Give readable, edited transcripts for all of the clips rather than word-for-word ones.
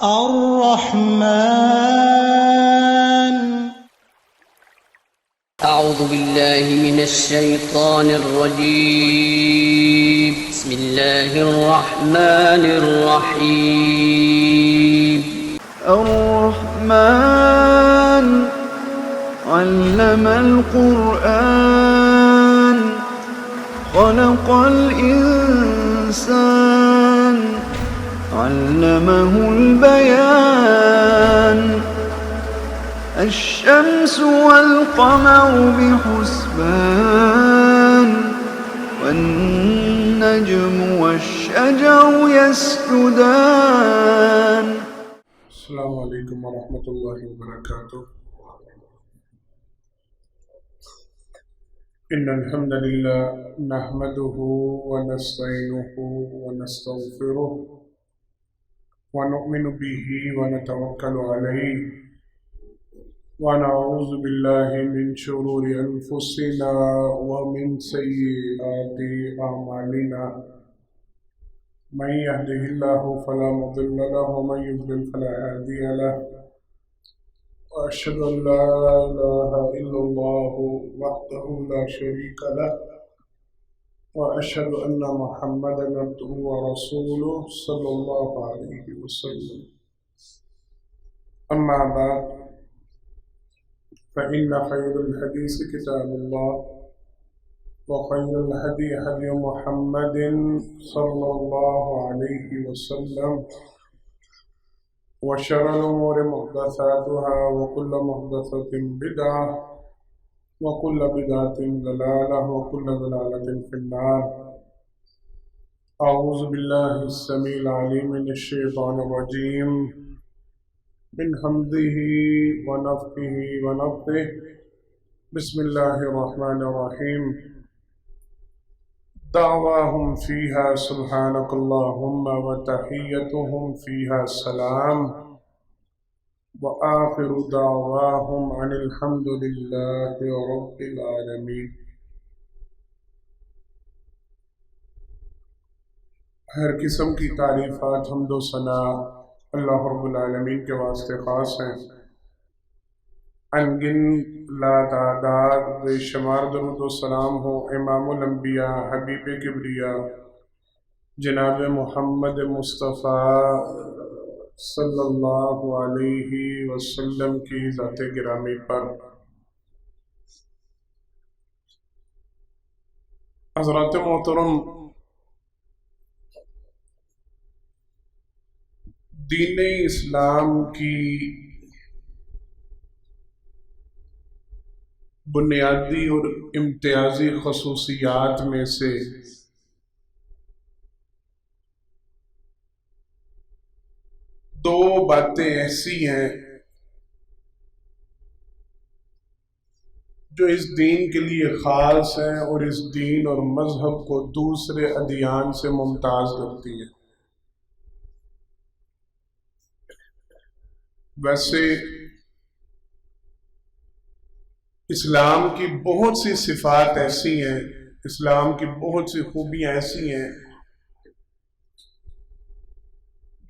الرحمن. أعوذ بالله من الشيطان الرجيم. بسم الله الرحمن الرحيم. الرحمن علم القرآن خلق الإنسان علمه البيان الشمس والقمر بحسبان والنجم والشجر يسجدان. السلام علیکم ورحمۃ اللہ وبرکاتہ. ان الحمد للہ نحمده ونستعینه ونستغفره ونؤمن به ونتوکل علیہ ونعوذ باللہ من شرور انفسنا ومن سیئات اعمالنا. من يهده الله فلا مضل له ومن يضلل فلا هادي له. وأشهد أن لا إله إلا الله وحده لا شريك له وأشهد أن محمدا عبده ورسوله صلى الله عليه وسلم. أما بعد فإن خير الحديث كتاب الله وخير الهدي هدي محمد صلى الله عليه وسلم وشر الأمور محدثاتها وكل محدثة بدعة وكل بدعة ضلالة وكل ضلالة في النار. أعوذ بالله السميع العليم من الشيطان الرجيم من حمده ونفخه ونفثه. بسم الله الرحمن الرحيم. دعواهم فيها سبحانك اللهم وتحيتهم فيها السلام وآخر دعواهم عن الحمد لله رب العالمين. ہر قسم کی تعریفات حمد و ثنا اللہ رب العالمین کے واسطے خاص ہیں. انگن لا تعداد بے شمار درود و سلام ہو امام الانبیاء حبیب کبریا جناب محمد مصطفیٰ صلی اللہ علیہ وسلم کی ذات گرامی پر. حضرات محترم، دین اسلام کی بنیادی اور امتیازی خصوصیات میں سے دو باتیں ایسی ہیں جو اس دین کے لیے خاص ہیں اور اس دین اور مذہب کو دوسرے ادیان سے ممتاز کرتی ہیں. ویسے اسلام کی بہت سی صفات ایسی ہیں، اسلام کی بہت سی خوبیاں ایسی ہیں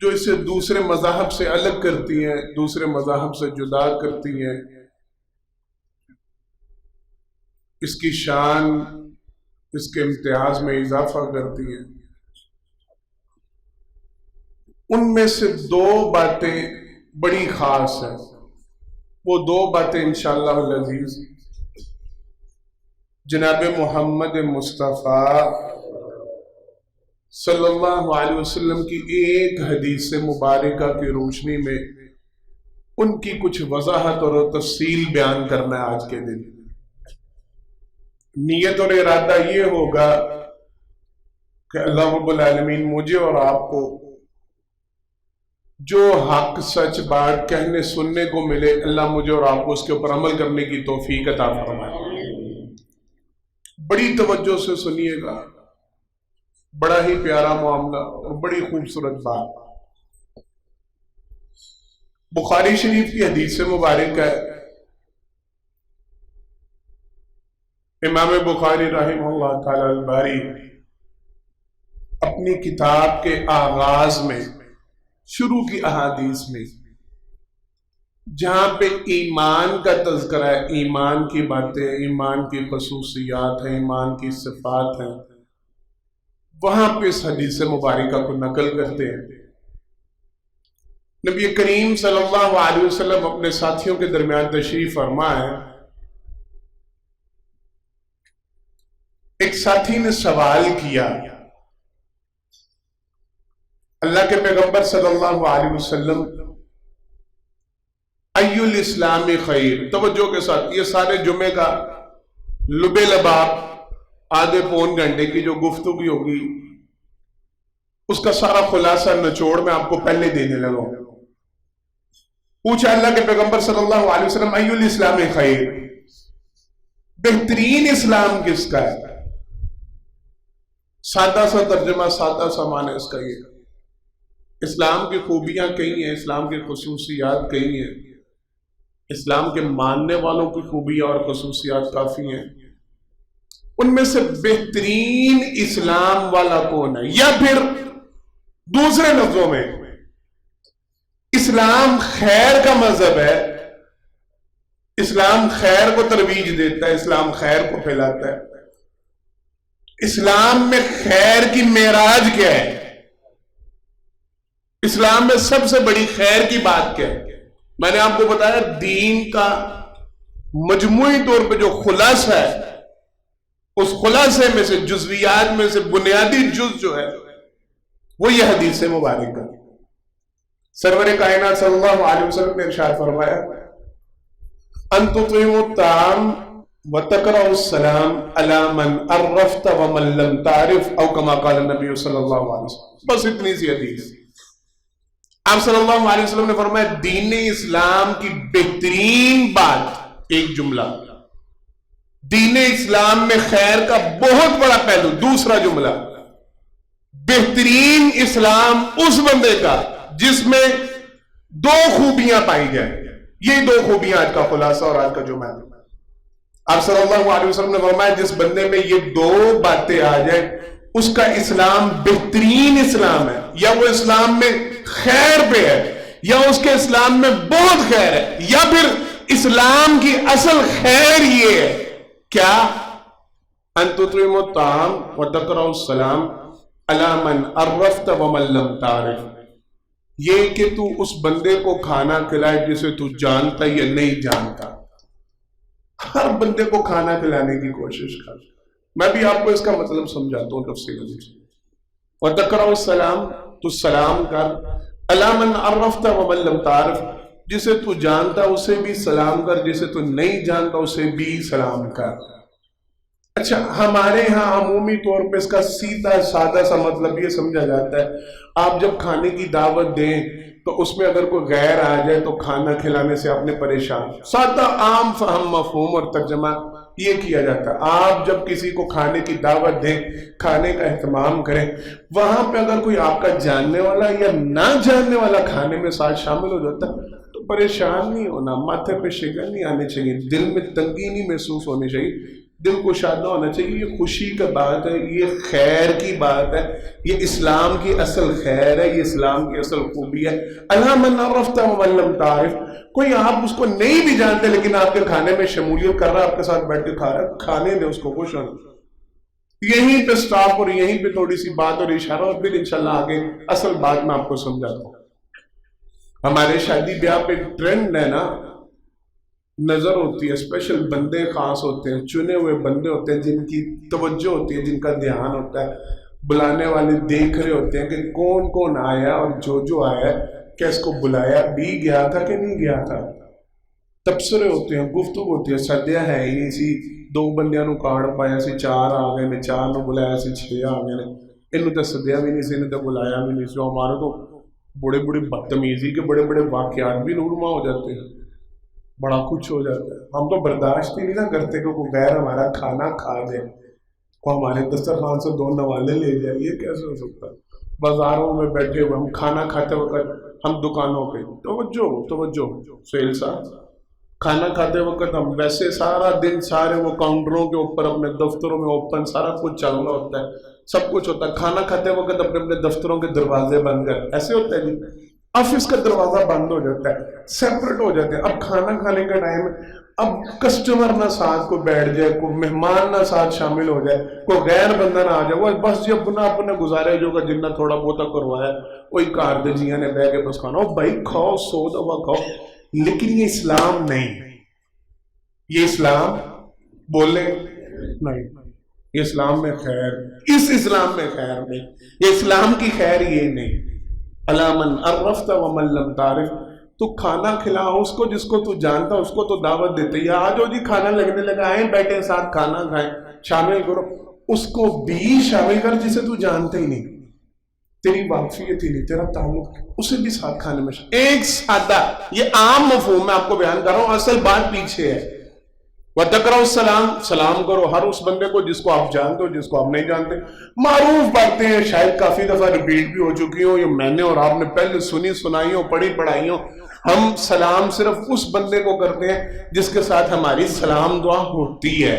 جو اسے دوسرے مذاہب سے الگ کرتی ہیں، دوسرے مذاہب سے جدا کرتی ہیں، اس کی شان، اس کے امتیاز میں اضافہ کرتی ہیں. ان میں سے دو باتیں بڑی خاص ہیں. وہ دو باتیں انشاءاللہ العزیز جناب محمد مصطفیٰ صلی اللہ علیہ وسلم کی ایک حدیث مبارکہ کی روشنی میں ان کی کچھ وضاحت اور تفصیل بیان کرنا ہے. آج کے دن نیت اور ارادہ یہ ہوگا کہ اللہ رب العالمین مجھے اور آپ کو جو حق سچ بات کہنے سننے کو ملے، اللہ مجھے اور آپ کو اس کے اوپر عمل کرنے کی توفیق عطا فرمائے. بڑی توجہ سے سنیے گا، بڑا ہی پیارا معاملہ اور بڑی خوبصورت بات. بخاری شریف کی حدیث مبارک ہے. امام بخاری رحمہ اللہ تعالی الباری اپنی کتاب کے آغاز میں شروع کی احادیث میں جہاں پہ ایمان کا تذکرہ ہے، ایمان کی باتیں، ایمان کی خصوصیات ہیں، ایمان کی صفات ہیں، وہاں پہ اس حدیث مبارکہ کو نقل کرتے ہیں۔ نبی کریم صلی اللہ علیہ وسلم اپنے ساتھیوں کے درمیان تشریف فرما ہے۔ ایک ساتھی نے سوال کیا، اللہ کے پیغمبر صلی اللہ علیہ وسلم ای الاسلام خیر، توجہ کے ساتھ، یہ سارے جمعے کا لبے لباب آدھے پون گھنٹے کی جو گفتگو ہوگی اس کا سارا خلاصہ نچوڑ میں آپ کو پہلے دینے لگا ہوں۔ پوچھا اللہ کے پیغمبر صلی اللہ علیہ وسلم ای الاسلام خیر، بہترین اسلام کس کا ہے؟ سادہ سا ترجمہ، سادہ سا معنی اس کا یہ، اسلام کی خوبیاں کئی ہیں، اسلام کی خصوصیات کئی ہیں، اسلام کے ماننے والوں کی خوبیاں اور خصوصیات کافی ہیں، ان میں سے بہترین اسلام والا کون ہے؟ یا پھر دوسرے لفظوں میں اسلام خیر کا مذہب ہے، اسلام خیر کو ترویج دیتا ہے، اسلام خیر کو پھیلاتا ہے، اسلام میں خیر کی معراج کیا ہے؟ اسلام میں سب سے بڑی خیر کی بات کیا ہے؟ میں نے آپ کو بتایا دین کا مجموعی طور پہ جو خلاصہ ہے، اس خلاصے میں سے، جزویات میں سے بنیادی جز جو ہے وہ یہ حدیث مبارکہ۔ سرور کائنات صلی اللہ علیہ وسلم نے ارشاد فرمایا ان تطعم الطعام وتقرأ السلام علی من عرفت ومن لم تعرف، او کما قال النبی صلی اللہ علیہ وسلم۔ بس اتنی سی حدیث۔ آپ صلی اللہ علیہ وسلم نے فرمایا دین اسلام کی بہترین بات، ایک جملہ، دین اسلام میں خیر کا بہت بڑا پہلو، دوسرا جملہ، بہترین اسلام اس بندے کا جس میں دو خوبیاں پائی جائیں۔ یہ دو خوبیاں آج کا خلاصہ اور آج کا جمعہ ہے۔ آپ صلی اللہ علیہ وسلم نے فرمایا جس بندے میں یہ دو باتیں آ جائیں اس کا اسلام بہترین اسلام ہے، یا وہ اسلام میں خیر پہ ہے، یا اس کے اسلام میں بہت خیر ہے، یا پھر اسلام کی اصل خیر یہ ہے کیا؟ ان تطعم الطعام وتقرأ السلام علی من عرفت ومن لم تعرف، یہ کہ تو اس بندے کو کھانا کھلائے جسے تو جانتا یا نہیں جانتا۔ ہر بندے کو کھانا کھلانے کی کوشش کر۔ میں بھی آپ کو اس کا مطلب سمجھاتا ہوں تفصیل سے۔ وتقرأ السلام، تو سلام کر، علی من عرفت ومن لم تعرف، جسے تو جانتا اسے بھی سلام کر، جسے تو نہیں جانتا اسے بھی سلام کر۔ اچھا، ہمارے ہاں عمومی طور پہ اس کا سیدھا سادہ سا مطلب یہ سمجھا جاتا ہے، آپ جب کھانے کی دعوت دیں تو اس میں اگر کوئی غیر آ جائے تو کھانا کھلانے سے آپ نے پریشان۔ سادہ عام فہم مفہوم اور ترجمہ یہ کیا جاتا ہے، آپ جب کسی کو کھانے کی دعوت دیں، کھانے کا اہتمام کریں، وہاں پہ اگر کوئی آپ کا جاننے والا یا نہ جاننے والا کھانے میں ساتھ شامل ہو جاتا ہے تو پریشان نہیں ہونا، ماتھے پہ شکن نہیں آنی چاہیے، دل میں تنگی نہیں محسوس ہونی چاہیے، دل کو شادہ ہونا چاہیے۔ یہ خوشی کا بات ہے، یہ خیر کی بات ہے، یہ اسلام کی اصل خیر ہے، یہ اسلام کی اصل خوبی ہے۔ علی من عرفت ومن لم تعرف، کوئی آپ اس کو نہیں بھی جانتے لیکن آپ کے کھانے میں شمولیت کر رہا ہے، آپ کے ساتھ بیٹھ کے کھا رہا ہے، کھانے دیں اس کو، خوش ہونا۔ یہیں پہ سٹاپ اور یہیں پہ تھوڑی سی بات اور اشارہ، اور پھر انشاءاللہ آگے اصل بات میں آپ کو سمجھاتا ہوں۔ ہمارے شادی بیاہ پہ ٹرینڈ ہے نا، نظر ہوتی ہے، اسپیشل بندے خاص ہوتے ہیں، چنے ہوئے بندے ہوتے ہیں جن کی توجہ ہوتی ہے، جن کا دھیان ہوتا ہے، بلانے والے دیکھ رہے ہوتے ہیں کہ کون کون آیا اور جو آیا ہے کیا اس کو بلایا بھی گیا تھا کہ نہیں گیا تھا۔ تبصرے ہوتے ہیں، گفتگو ہوتی ہے، سدیا ہے ہی سی دو بندیاں نو کارڈ پایا سی، 4 آ گئے نے، 4 نو بلایا سی، 6 آ گئے نے، انہوں تو سدیا بھی نہیں سی، انہوں تو بلایا بھی نہیں سی۔ ہمارے تو بڑے بڑے بدتمیزی کے بڑے بڑے واقعات بھی نورما ہو جاتے ہیں، بڑا کچھ ہو جاتا ہے۔ ہم تو برداشت ہی نہیں نہ کرتے کہ کوئی غیر ہمارا کھانا کھا جائے، کوئی ہمارے دسترخوان سے 2 نوالے لے جائے، یہ کیسے ہو سکتا ہے؟ بازاروں میں بیٹھے ہوئے ہم کھانا کھاتے وقت، ہم دکانوں پہ توجہ سہیل صاحب، کھانا کھاتے وقت ہم ویسے سارا دن سارے وہ کاؤنٹروں کے اوپر اپنے دفتروں میں اوپن سارا کچھ چل رہا ہوتا ہے، سب کچھ ہوتا ہے، کھانا کھاتے وقت اپنے اپنے دفتروں کے دروازے بند کر، ایسے ہوتا ہے جی؟ آفس کا دروازہ بند ہو جاتا ہے، سیپریٹ ہو جاتے ہیں، اب کھانا کھانے کا ٹائم ہے، اب کسٹمر نہ ساتھ کو بیٹھ جائے، کوئی مہمان نہ ساتھ شامل ہو جائے، کوئی غیر بندہ نہ آ جائے، وہ بس جی اپنا گزارے جو کا جنہ تھوڑا بہت کروایا وہی کار دے جیاں نے بہ کے بس کھانا، وہ بھائی کھاؤ 100 دفعہ کھاؤ، لیکن یہ اسلام نہیں، یہ اسلام بولے نہیں، یہ اسلام میں خیر، اس اسلام میں خیر نہیں، یہ اسلام کی خیر یہ نہیں۔ الا من عرفت ومن لم تعرف، تو کھانا کھلا اس کو جس کو تو جانتا، اس کو تو دعوت دیتے ہیں، آ جاؤ جی کھانا لگنے لگا، آئیں بیٹھے ساتھ کھانا کھائیں، شامل کرو، اس کو بھی شامل کر جسے تو جانتے ہی نہیں، تیری واقفیت ہی نہیں، تیرا تعلق، اسے بھی ساتھ کھانے میں ایک سادہ، یہ عام مفہوم میں آپ کو بیان کر رہا ہوں، اصل بات پیچھے ہے۔ وَتَقْرَأُ السَّلَامَ، سلام کرو ہر اس بندے کو جس کو آپ جانتے ہو، جس کو آپ نہیں جانتے، معروف باتیں ہیں، شاید کافی دفعہ ریپیٹ بھی ہو چکی ہوں، یہ میں نے اور آپ نے پہلے سنی سنائی ہوں، پڑھی پڑھائی ہوں۔ ہم سلام صرف اس بندے کو کرتے ہیں جس کے ساتھ ہماری سلام دعا ہوتی ہے،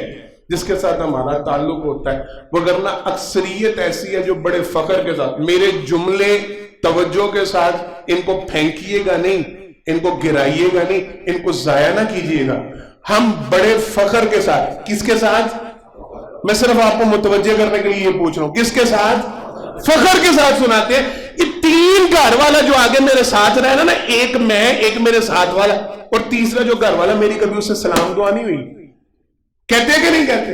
جس کے ساتھ ہمارا تعلق ہوتا ہے، وگرنہ اکثریت ایسی ہے جو بڑے فخر کے ساتھ، میرے جملے توجہ کے ساتھ، ان کو پھینکیے گا نہیں، ان کو گرائیے گا نہیں، ان کو ضائع نہ کیجیے گا، ہم بڑے فخر کے ساتھ، کس کے ساتھ؟ میں صرف آپ کو متوجہ کرنے کے لیے یہ پوچھ رہا ہوں، کس کے ساتھ؟ فخر کے ساتھ سناتے ہیں۔ یہ 3 گھر والا جو آگے میرے ساتھ رہنا نا، ایک میں، ایک میرے ساتھ والا اور تیسرا جو گھر والا، میری کبھی اس سے سلام دعا نہیں ہوئی، کہتے ہیں کہ نہیں کہتے؟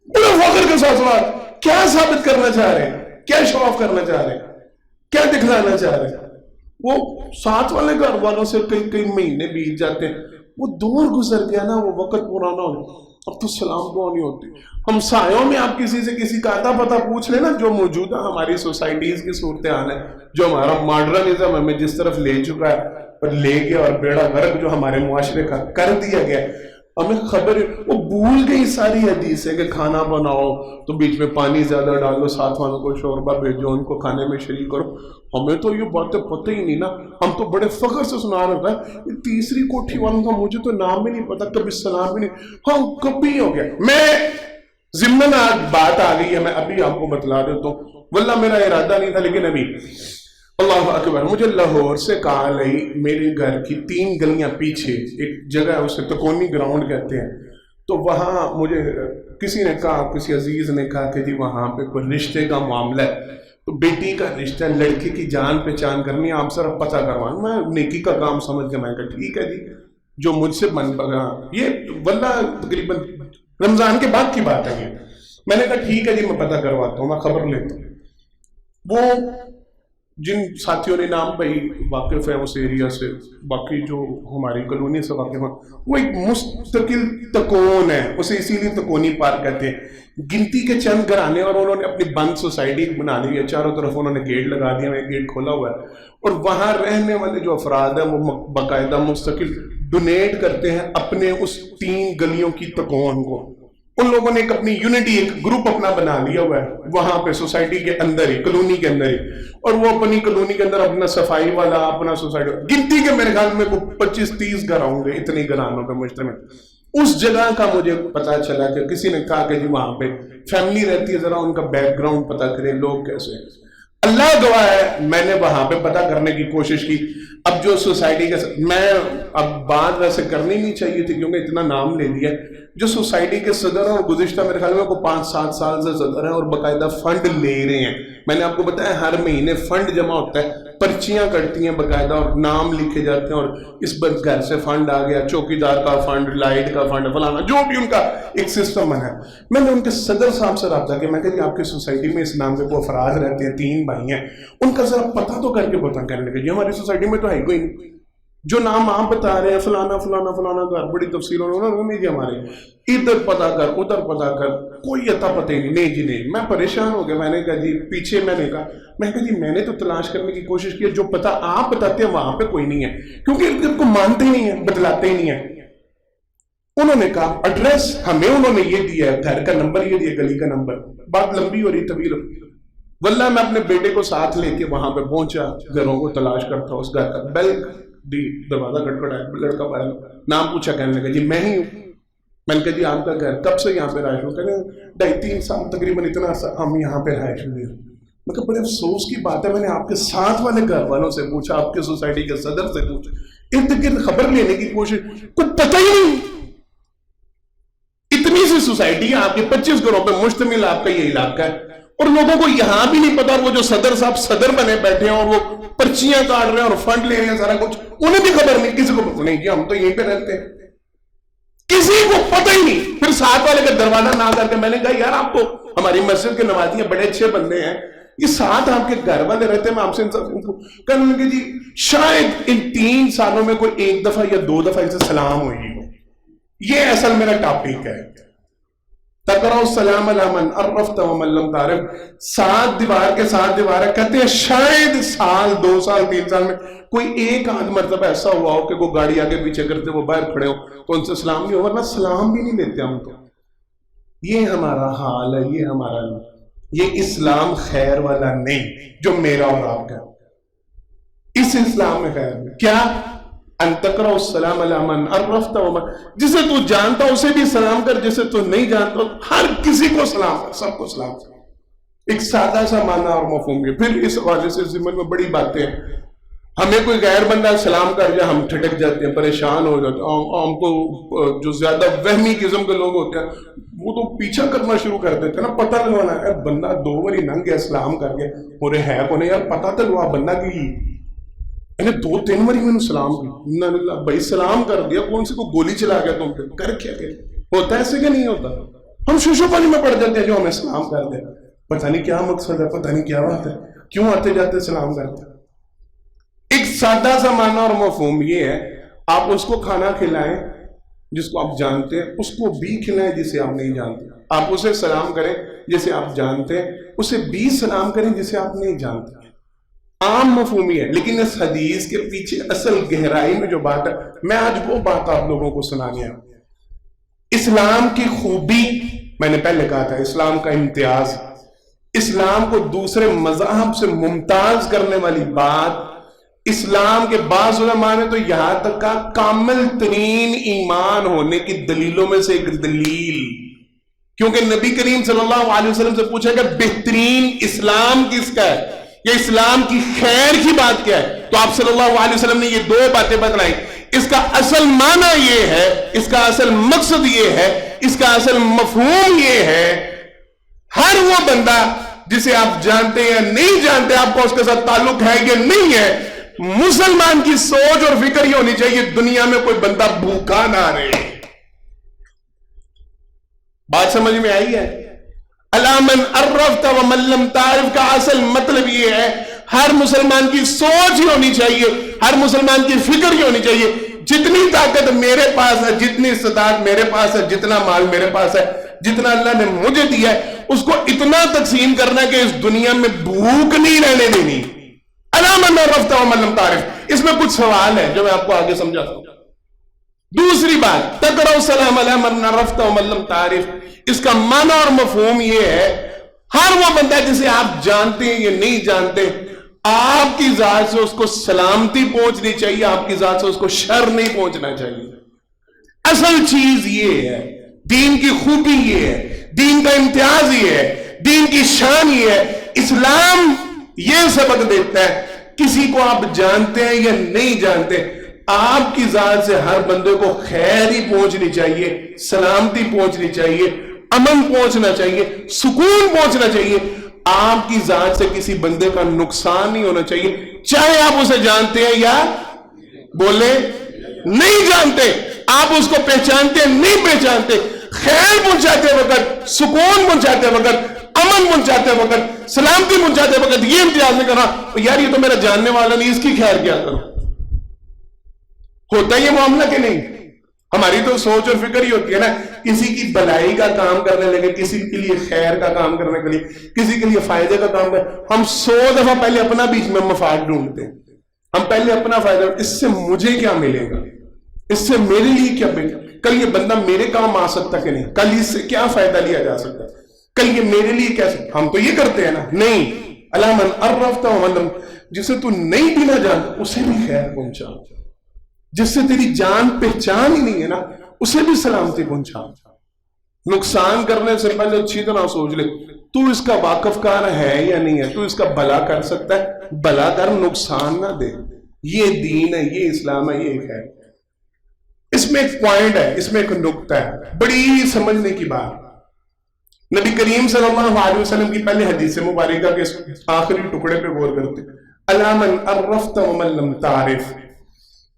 بڑے فخر کے ساتھ سنا، کیا ثابت کرنا چاہ رہے ہیں؟ کیا شو آف کرنا چاہ رہے ہیں؟ کیا دکھلانا چاہ رہے ہیں؟ وہ ساتھ والے گھر والوں سے کئی مہینے بیت جاتے ہیں، وہ دور گزر گیا نا، وہ وقت پرانا ہو گیا، اب تو سلام دعا نہیں ہوتی۔ ہمسایوں میں آپ کسی سے کسی کا آتا پتہ پوچھ لیں نا، جو موجودہ ہماری سوسائٹیز کی صورتحال ہے، جو ہمارا ماڈرنزم ہمیں جس طرف لے چکا ہے اور لے گیا، اور بیڑا غرق جو ہمارے معاشرے کا کر دیا گیا، ہمیں خبر، وہ بھول گئی ساری حدیث ہے کہ کھانا بناؤ تو بیچ میں پانی زیادہ ڈالو، ساتھ والوں کو شوربہ بھیجو، ان کو کھانے میں شریک کرو۔ ہمیں تو یہ باتیں پتہ ہی نہیں نا، ہم تو بڑے فخر سے سنا رہا تھا، یہ تیسری کوٹھی والوں کا مجھے تو نام بھی نہیں پتا، کبھی سلام بھی نہیں، ہاں کبھی ہو گیا۔ میں ضمن آج بات آ گئی ہے، میں ابھی آپ کو بتلا دیتا ہوں، واللہ میرا ارادہ نہیں تھا، لیکن ابھی اللہ اکبر، مجھے لاہور سے کال آئی، میرے گھر کی 3 گلیاں پیچھے ایک جگہ ہے، اسے تکونی گراؤنڈ کہتے ہیں، تو وہاں مجھے کسی نے کہا، کسی عزیز نے کہا کہ جی وہاں پہ کوئی رشتے کا معاملہ ہے، تو بیٹی کا رشتہ، لڑکی کی جان پہچان کرنی ہے، آپ صرف پتہ کروائیں۔ میں نیکی کا کام سمجھ کے میں کہا ٹھیک ہے جی، جو مجھ سے بن بگا، یہ واللہ تقریباً رمضان کے بعد کی بات ہے یہ، میں نے کہا ٹھیک ہے جی میں پتہ کرواتا ہوں، میں خبر لیتا ہوں۔ وہ جن ساتھیوں نے نام بھائی واقف ہیں اس ایریا سے، باقی جو ہماری کالونی سے واقف ہیں، وہ ایک مستقل تکون ہے، اسے اسی لیے تکونی پارک کہتے ہیں، گنتی کے چند گھرانے، اور انہوں نے اپنی بند سوسائٹی بنا لی ہے، چاروں طرف انہوں نے گیٹ لگا دیا، ایک گیٹ کھولا ہوا ہے، اور وہاں رہنے والے جو افراد ہیں وہ باقاعدہ مستقل ڈونیٹ کرتے ہیں اپنے اس 3 گلیوں کی تکون کو۔ ان لوگوں نے ایک اپنی یونٹی، ایک گروپ اپنا بنا لیا ہوا ہے وہاں پہ سوسائٹی کے اندر ہی، کالونی کے اندر ہی، اور وہ اپنی کالونی کے اندر اپنا صفائی والا، اپنا سوسائٹی، گنتی کے میرے خیال میں 25-30 گھر ہوں گے، اتنے گھرانوں کا مجتمع۔ اس جگہ کا مجھے پتا چلا کہ کسی نے کہا کہ جی وہاں پہ فیملی رہتی ہے، ذرا ان کا بیک گراؤنڈ پتا کریں، لوگ کیسے ہیں۔ اللہ گواہ ہے، میں نے وہاں پہ پتہ کرنے کی کوشش کی۔ اب جو سوسائٹی کا، میں اب بات ویسے کرنی نہیں چاہیے تھی کیونکہ اتنا نام لے لیا، جو سوسائٹی کے صدر ہیں، اور گزشتہ میرے خیال میں کو 5-7 سال سے صدر ہیں، اور باقاعدہ فنڈ لے رہے ہیں۔ میں نے آپ کو بتایا ہر مہینے فنڈ جمع ہوتا ہے، پرچیاں کٹتی ہیں باقاعدہ، اور نام لکھے جاتے ہیں، اور اس پر گھر سے فنڈ آ گیا، چوکیدار کا فنڈ، لائٹ کا فنڈ، فلانا جو بھی ان کا ایک سسٹم ہے۔ میں نے ان کے صدر صاحب سے رابطہ کیا، میں کہا آپ کی سوسائٹی میں اس نام کے کوئی افراد رہتے ہیں، 3 بھائی ہیں، ان کا ذرا پتہ تو کر کے پتہ کرنے کا، یہ ہماری سوسائٹی میں تو ہے کوئی نہیں، جو نام آپ بتا رہے ہیں فلانا فلانا فلانا گھر، بڑی تفصیل انہوں نے جی ہمارے ادھر پتہ کر ادھر پتہ کر، کوئی اتا پتہ ہی نہیں جی نہیں۔ میں پریشان ہو گیا، میں نے کہا جی پیچھے میں نے کہا جی میں نے تو تلاش کرنے کی کوشش کی، جو پتہ آپ بتاتے ہیں وہاں پہ کوئی نہیں ہے، کیونکہ ان کو مانتے ہی نہیں ہیں، بتلاتے ہی نہیں ہیں۔ انہوں نے کہا ایڈریس ہمیں انہوں نے یہ دیا ہے، گھر کا نمبر یہ دیا، گلی کا نمبر، بات لمبی ہو رہی طویل۔ واللہ میں اپنے بیٹے کو ساتھ لے کے وہاں پہ پہنچا، گھروں کو تلاش کرتا، اس گھر کا بیل دی، دروازہ کھٹکھٹایا، لڑکا باہر نام پوچھا، کہنے لگا جی میں ہی ہوں۔ میں نے کہا جی آپ کا گھر کب سے یہاں پہ رہائش ہوں؟ کہنے 2.5-3 سال تقریباً اتنا ہم یہاں پہ رہائش ہوئی ہیں۔ میں کہ بڑے افسوس کی بات ہے، میں نے آپ کے ساتھ والے گھر والوں سے پوچھا، آپ کے سوسائٹی کے صدر سے پوچھا، ارد گرد خبر لینے کی کوشش، کوئی پتہ ہی نہیں. اتنی سی سوسائٹی ہے، آپ کے 25 گھروں پہ مشتمل آپ کا یہ علاقہ ہے، اور لوگوں کو یہاں بھی نہیں پتا. وہ جو صدر صاحب صدر بنے بیٹھے ہیں اور وہ پرچیاں کاٹ رہے ہیں اور فنڈ لے رہے ہیں سارا کچھ، انہیں بھی خبر نہیں. کسی کو پتہ نہیں کہ ہم تو یہیں پہ رہتے ہیں، کسی کو پتہ ہی نہیں. پھر ساتھ والے کا دروازہ نہ کر کے میں نے کہا یار آپ کو ہماری مسجد کے نمازی ہیں، بڑے اچھے بندے ہیں، یہ ساتھ آپ کے گھر والے رہتے ہیں، میں آپ سے ان سب کہنے لگے جی شاید ان 3 سالوں میں کوئی 1 دفعہ یا 2 دفعہ ان سے سلام ہوئی ہو. یہ اصل میرا ٹاپک ہے. تقرأ السلام علی من عرفت ومن لم تعرف. 7 دیوار کے 7 دیوار ہے، کہتے ہیں شاید سال 2 سال 3 سال میں کوئی 1 آدھ مرتبہ ایسا ہوا ہو کہ کوئی گاڑی آگے پیچھے کرتے وہ باہر کھڑے ہو تو ان سے سلام نہیں ہو، ورنہ سلام بھی نہیں لیتے ہم تو. یہ ہمارا حال ہے، یہ ہمارا نہیں. یہ اسلام خیر والا نہیں جو میرا اور آپ کا. اس اسلام میں خیر نہیں. کیا؟ ان تقرأ السلام علی من عرفت ومن، جسے تو جانتا اسے بھی سلام کر، جسے تو نہیں جانتا ہر کسی کو سلام کر، سب کو سلام کر. ایک سادہ سا معنی اور مفہوم ہے. پھر اس حوالے سے ضمن میں بڑی باتیں ہیں. ہمیں کوئی غیر بندہ سلام کر جائے ہم ٹھٹک جاتے ہیں، پریشان ہو جاتے ہیں. ہم کو جو زیادہ وہمی قسم کے لوگ ہوتے ہیں وہ تو پیچھا کرنا شروع کر دیتے ہیں نا، پتہ لگوانا ہے. بندہ 2 باری ننگ گیا سلام کر کے، اور ہے کونے یار پتہ تو لگوا بندہ کی 2-3 باری میں نے سلام کی. بھائی سلام کر دیا، کون سے کو گولی چلا گیا تم پہ؟ کر کیا گیا؟ ہوتا ہے ایسے کہ نہیں ہوتا؟ ہم شوشو پانی میں پڑ جاتے ہیں جو ہمیں سلام کر دے. پتہ نہیں کیا مقصد ہے، پتہ نہیں کیا بات ہے، کیوں آتے جاتے سلام کرتے. ایک سادہ سا معنی اور مفہوم یہ ہے، آپ اس کو کھانا کھلائیں جس کو آپ جانتے ہیں، اس کو بھی کھلائیں جسے آپ نہیں جانتے. آپ اسے سلام کریں جسے آپ جانتے ہیں، اسے بھی سلام کریں جسے آپ نہیں جانتے. عام مفہومی ہے، لیکن اس حدیث کے پیچھے اصل گہرائی میں جو بات ہے، میں آج وہ بات آپ لوگوں کو سنانی ہے. اسلام کی خوبی، میں نے پہلے کہا تھا اسلام کا امتیاز، اسلام کو دوسرے مذاہب سے ممتاز کرنے والی بات. اسلام کے بعض علماء نے تو یہاں تک کا کامل ترین ایمان ہونے کی دلیلوں میں سے ایک دلیل، کیونکہ نبی کریم صلی اللہ علیہ وسلم سے پوچھا کہ بہترین اسلام کس کا ہے، یہ اسلام کی خیر کی بات کیا ہے، تو آپ صلی اللہ علیہ وسلم نے یہ 2 باتیں بتلائیں. اس کا اصل معنی یہ ہے، اس کا اصل مقصد یہ ہے، اس کا اصل مفہوم یہ ہے، ہر وہ بندہ جسے آپ جانتے یا نہیں جانتے، آپ کو اس کے ساتھ تعلق ہے یا نہیں ہے، مسلمان کی سوچ اور فکر یہ ہونی چاہیے دنیا میں کوئی بندہ بھوکا نہ رہے. بات سمجھ میں آئی ہے؟ الا من عرفت ومن لم تعرف کا اصل مطلب یہ ہے، ہر مسلمان کی سوچ ہی ہونی چاہیے، ہر مسلمان کی فکر ہی ہونی چاہیے. جتنی طاقت میرے پاس ہے، جتنی استطاعت میرے پاس ہے، جتنا مال میرے پاس ہے، جتنا اللہ نے مجھے دیا ہے، اس کو اتنا تقسیم کرنا کہ اس دنیا میں بھوک نہیں رہنے دینی. الا من عرفت ومن لم تعرف. اس میں کچھ سوال ہے جو میں آپ کو آگے سمجھاتا ہوں. دوسری بات، تقرأ السلام علی من عرفت ومن لم تعرف، اس کا معنی اور مفہوم یہ ہے، ہر وہ بندہ جسے آپ جانتے ہیں یا نہیں جانتے، آپ کی ذات سے اس کو سلامتی پہنچنی چاہیے، آپ کی ذات سے اس کو شر نہیں پہنچنا چاہیے. اصل چیز یہ ہے، دین کی خوبی یہ ہے، دین کا امتیاز یہ ہے، دین کی شان یہ ہے. اسلام یہ سبق دیتا ہے، کسی کو آپ جانتے ہیں یا نہیں جانتے، آپ کی ذات سے ہر بندے کو خیر ہی پہنچنی چاہیے، سلامتی پہنچنی چاہیے، امن پہنچنا چاہیے، سکون پہنچنا چاہیے. آپ کی ذات سے کسی بندے کا نقصان نہیں ہونا چاہیے، چاہے آپ اسے جانتے ہیں یا بولے نہیں جانتے. آپ اس کو پہچانتے ہیں نہیں پہچانتے، خیر پہنچاتے وقت، سکون پہنچاتے وقت، امن پہنچاتے وقت، سلامتی پہنچاتے وقت یہ امتیاز نہیں کرنا یار یہ تو میرا جاننے والا نہیں، اس کی خیر کیا کروں. ہوتا ہے یہ معاملہ کہ نہیں؟ ہماری تو سوچ اور فکر ہی ہوتی ہے نا، کسی کی بھلائی کا کام کرنے لگے، کسی کے لیے خیر کا کام کرنے کے لیے، کسی کے لیے فائدے کا کام کرنے، ہم 100 دفعہ پہلے اپنا بیچ میں مفاد ڈھونڈتے ہیں. ہم پہلے اپنا فائدہ، اس سے مجھے کیا ملے گا، اس سے میرے لیے کیا ملے گا، کل یہ بندہ میرے کام آ سکتا کہ نہیں، کل اس سے کیا فائدہ لیا جا سکتا، کل یہ میرے لیے کیسے. ہم تو یہ کرتے ہیں نا. نہیں، الا من عرفت ومن لم، جسے تو نہیں بھی نہ جانتا اسے بھی خیر پہنچا، جس سے تیری جان پہچان ہی نہیں ہے نا اسے بھی سلامتی پہنچا. نقصان کرنے سے پہلے اچھی طرح سوچ لے تو اس کا واقف کار ہے یا نہیں ہے؟ تو اس کا بھلا کر سکتا ہے؟ بھلا کر، نقصان نہ دے۔ یہ دین ہے، یہ اسلام ہے، یہ ایک ہے۔ اس میں ایک پوائنٹ ہے، اس میں ایک نقطہ ہے، بڑی سمجھنے کی بات۔ نبی کریم صلی اللہ علیہ وسلم کی پہلے حدیث مبارکہ کے آخری ٹکڑے پہ غور کرتے، الا من عرفت ومن لم تعرف،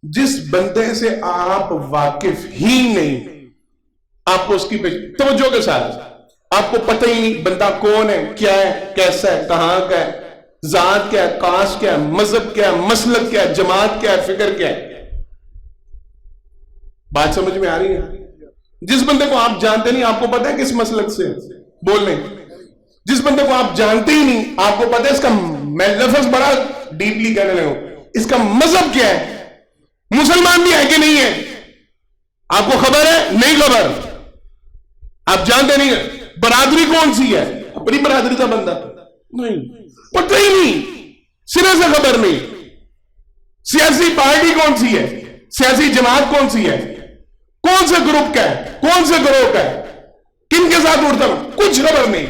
جس بندے سے آپ واقف ہی نہیں، آپ کو اس کی توجہ کے ساتھ آپ کو پتہ ہی نہیں بندہ کون ہے، کیا ہے، کیسا ہے، کہاں کا ہے، ذات کیا ہے، کاسٹ کیا ہے، مذہب کیا ہے، مسلک کیا ہے، جماعت کیا ہے، فکر کیا ہے۔ بات سمجھ میں آ رہی ہے؟ جس بندے کو آپ جانتے نہیں، آپ کو پتہ ہے کس مسلک سے بول لیں۔ جس بندے کو آپ جانتے ہی نہیں، آپ کو پتہ ہے اس کا، میں لفظ بڑا ڈیپلی کہنے لگا ہوں، اس کا مذہب کیا ہے، مسلمان بھی ہے کہ نہیں ہے، آپ کو خبر ہے؟ نہیں خبر، آپ جانتے نہیں ہیں۔ برادری کون سی ہے، اپنی برادری کا بندہ نہیں، پتہ ہی نہیں، سرے سے خبر نہیں۔ سیاسی پارٹی کون سی ہے، سیاسی جماعت کون سی ہے، کون سے گروپ کا ہے، کون سے گروہ کا ہے، کن کے ساتھ اڑتا ہوں، کچھ خبر نہیں۔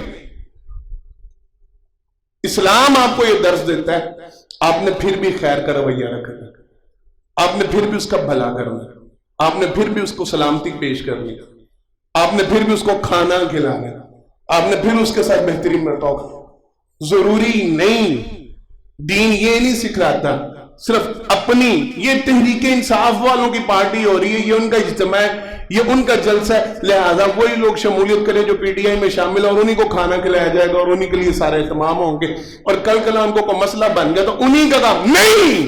اسلام آپ کو یہ درس دیتا ہے، آپ نے پھر بھی خیر کا رویہ رکھنا، آپ نے پھر بھی اس کا بھلا کرنا، آپ نے پھر بھی اس کو سلامتی پیش کرنی، آپ نے پھر بھی اس کو کھانا کھلانا، آپ نے پھر اس کے ساتھ بہترین برتاؤ کرنا۔ ضروری نہیں، دین یہ نہیں سکھلاتا صرف اپنی، یہ تحریک انصاف والوں کی پارٹی ہو رہی ہے، یہ ان کا اجتماع ہے، یہ ان کا جلسہ ہے، لہذا وہی لوگ شمولیت کریں جو پی ٹی آئی میں شامل ہیں، اور انہی کو کھانا کھلایا جائے گا اور انہی کے لیے سارے اہتمام ہوں گے، اور کل کل ان کو کوئی مسئلہ بن گیا تو انہی کا کام نہیں۔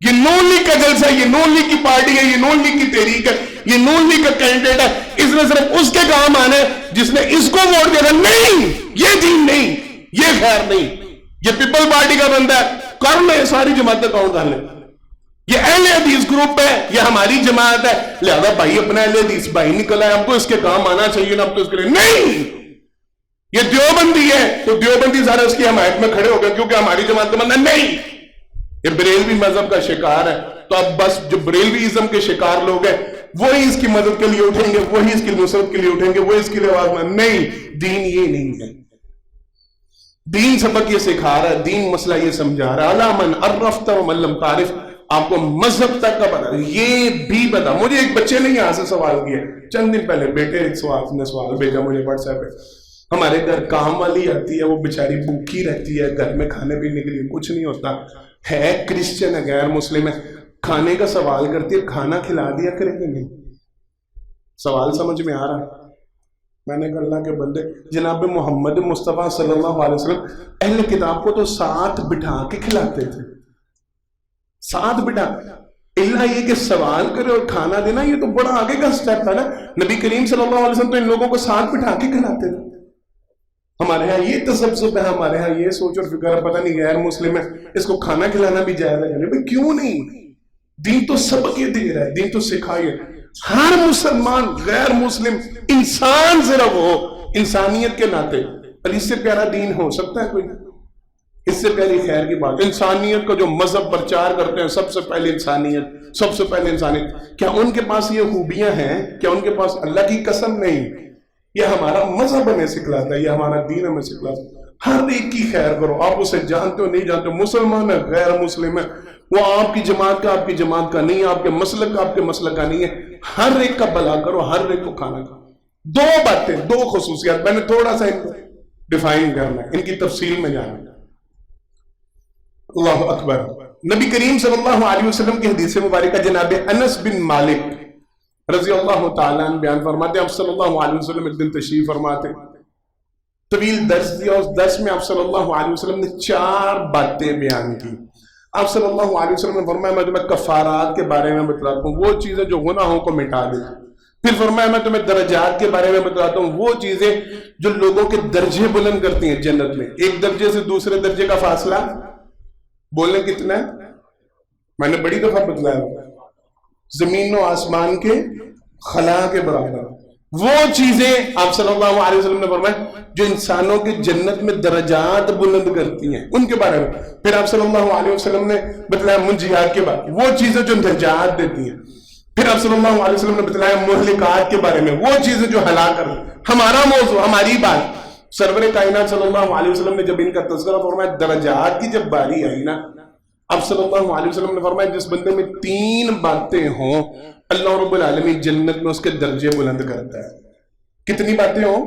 یہ نون لیگ کا جلسہ ہے، یہ نون لیگ کی پارٹی ہے، یہ نون لیگ کی تحریک ہے، یہ نون لیگ کا کینڈیڈیٹ ہے، اس نے صرف اس کے کام آنے جس نے اس کو ووٹ دیا تھا۔ نہیں، یہ دین نہیں، یہ خیر نہیں۔ یہ پیپل پارٹی کا بندہ ہے، کر لے، ساری جماعتیں کاؤنٹ کر لے۔ یہ اہل حدیث گروپ ہے، یہ ہماری جماعت ہے، لہذا بھائی اپنا اہل حدیث بھائی نکل آئے، ہم کو اس کے کام آنا چاہیے نا، اب تو اس کے لیے نہیں۔ یہ دیوبندی ہے تو دیوبندی سارے اس کی حمایت میں کھڑے ہو گئے کیونکہ ہماری جماعت کا بندہ نہیں۔ یہ بریلوی مذہب کا شکار ہے، تو اب بس جو بریلوی ازم کے شکار لوگ ہیں وہی اس کی مدد کے لیے اٹھیں گے، وہی اس کی نصرت کے لیے اٹھیں گے، وہی اس کی آواز میں نہیں۔ دین یہ نہیں ہے، دین سبق یہ سکھا رہا ہے، دین مسئلہ یہ سمجھا رہا ہے۔ الا من عرفت ومن لم تعرف، آپ کو مذہب تک کا پتا، یہ بھی پتا۔ مجھے ایک بچے نے یہاں سے سوال کیا چند دن پہلے، بیٹے ایک سوال بھیجا مجھے واٹس ایپ پہ، ہمارے گھر کام والی آتی ہے، وہ بیچاری بھوکی رہتی ہے، گھر میں کھانے پینے کے لیے کچھ نہیں ہوتا ہے، کرسچن ہے، غیر مسلم ہے، کھانے کا سوال کرتی ہے، کھانا کھلا دیا کریں گے نہیں؟ سوال سمجھ میں آ رہا ہے؟ میں نے کہا اللہ کے بندے، جناب محمد مصطفیٰ صلی اللہ علیہ وسلم اہل کتاب کو تو ساتھ بٹھا کے کھلاتے تھے، ساتھ بٹھا، اللہ یہ کہ سوال کرے اور کھانا دینا، یہ تو بڑا آگے کا سٹیپ تھا نا۔ نبی کریم صلی اللہ علیہ وسلم تو ان لوگوں کو ساتھ بٹھا کے کھلاتے تھے۔ ہمارے ہاں یہ تصوف ہے، ہمارے ہاں یہ سوچ اور فکر ہے، پتہ نہیں غیر مسلم ہے اس کو کھانا کھلانا بھی جائز ہے، بھئی کیوں نہیں؟ دین تو سبق یہ دے رہا ہے، دین تو سکھائے، ہر مسلمان غیر مسلم انسان صرف ہو، انسانیت کے ناطے۔ اور اس سے پیارا دین ہو سکتا ہے کوئی؟ اس سے پہلی خیر کی بات، انسانیت کا جو مذہب پرچار کرتے ہیں، سب سے پہلے انسانیت، سب سے پہلے انسانیت۔ کیا ان کے پاس یہ خوبیاں ہیں؟ کیا ان کے پاس؟ اللہ کی قسم نہیں، یہ ہمارا مذہب ہمیں سکھلاتا ہے، یہ ہمارا دین ہمیں سکھلاتا ہے۔ ہر ایک کی خیر کرو، آپ اسے جانتے ہو نہیں جانتے ہو، مسلمان ہے غیر مسلم ہے، وہ آپ کی جماعت کا آپ کی جماعت کا نہیں، آپ کے مسلک کا آپ کے مسلک کا نہیں ہے، ہر ایک کا بھلا کرو، ہر ایک کو کھانا کھاؤ۔ دو باتیں، دو خصوصیات میں نے تھوڑا سا ان کو ڈیفائن کرنا ہے، ان کی تفصیل میں جانا ہے۔ اللہ اکبر۔ نبی کریم صلی اللہ علیہ وسلم کی حدیث مبارکہ جناب انس بن مالک رضی اللہ تعالیٰ عنہ بیان فرماتے ہیں، آپ صلی اللہ علیہ وسلم ایک دن تشریف فرماتے، طویل درس دیا، اس درس میں آپ صلی اللہ علیہ وسلم نے 4 باتیں بیان کی۔ آپ صلی اللہ علیہ وسلم نے فرمایا میں تمہیں کفارات کے بارے میں بتلاتا ہوں، وہ چیزیں جو گناہوں کو مٹا دیتی۔ پھر فرمایا میں تمہیں درجات کے بارے میں بتلاتا ہوں، وہ چیزیں جو لوگوں کے درجے بلند کرتی ہیں جنت میں۔ ایک درجے سے دوسرے درجے کا فاصلہ بولنے کتنا ہے؟ میں نے بڑی دفعہ بتلایا، زمین و آسمان کے خلا کے برابر۔ وہ چیزیں آپ صلی اللہ علیہ وسلم نے فرمایا جو انسانوں کے جنت میں درجات بلند کرتی ہیں، ان کے بارے میں۔ پھر آپ صلی اللہ علیہ وسلم نے بتلایا منجیات کے بارے میں، وہ چیزیں جو نجات دیتی ہیں۔ پھر آپ صلی اللہ علیہ وسلم نے بتلایا مہلکات کے بارے میں، وہ چیزیں جو ہلاک کر۔ ہمارا موضوع، ہماری بات سرور کائنات صلی اللہ علیہ وسلم نے جب ان کا تذکرہ فرمایا، درجات کی جب باری آئی نا، اب صلی اللہ علیہ وسلم نے فرمایا جس بندے میں 3 باتیں ہوں اللہ رب العالمین جنت میں اس کے درجے بلند کرتا ہے۔ کتنی باتیں ہوں؟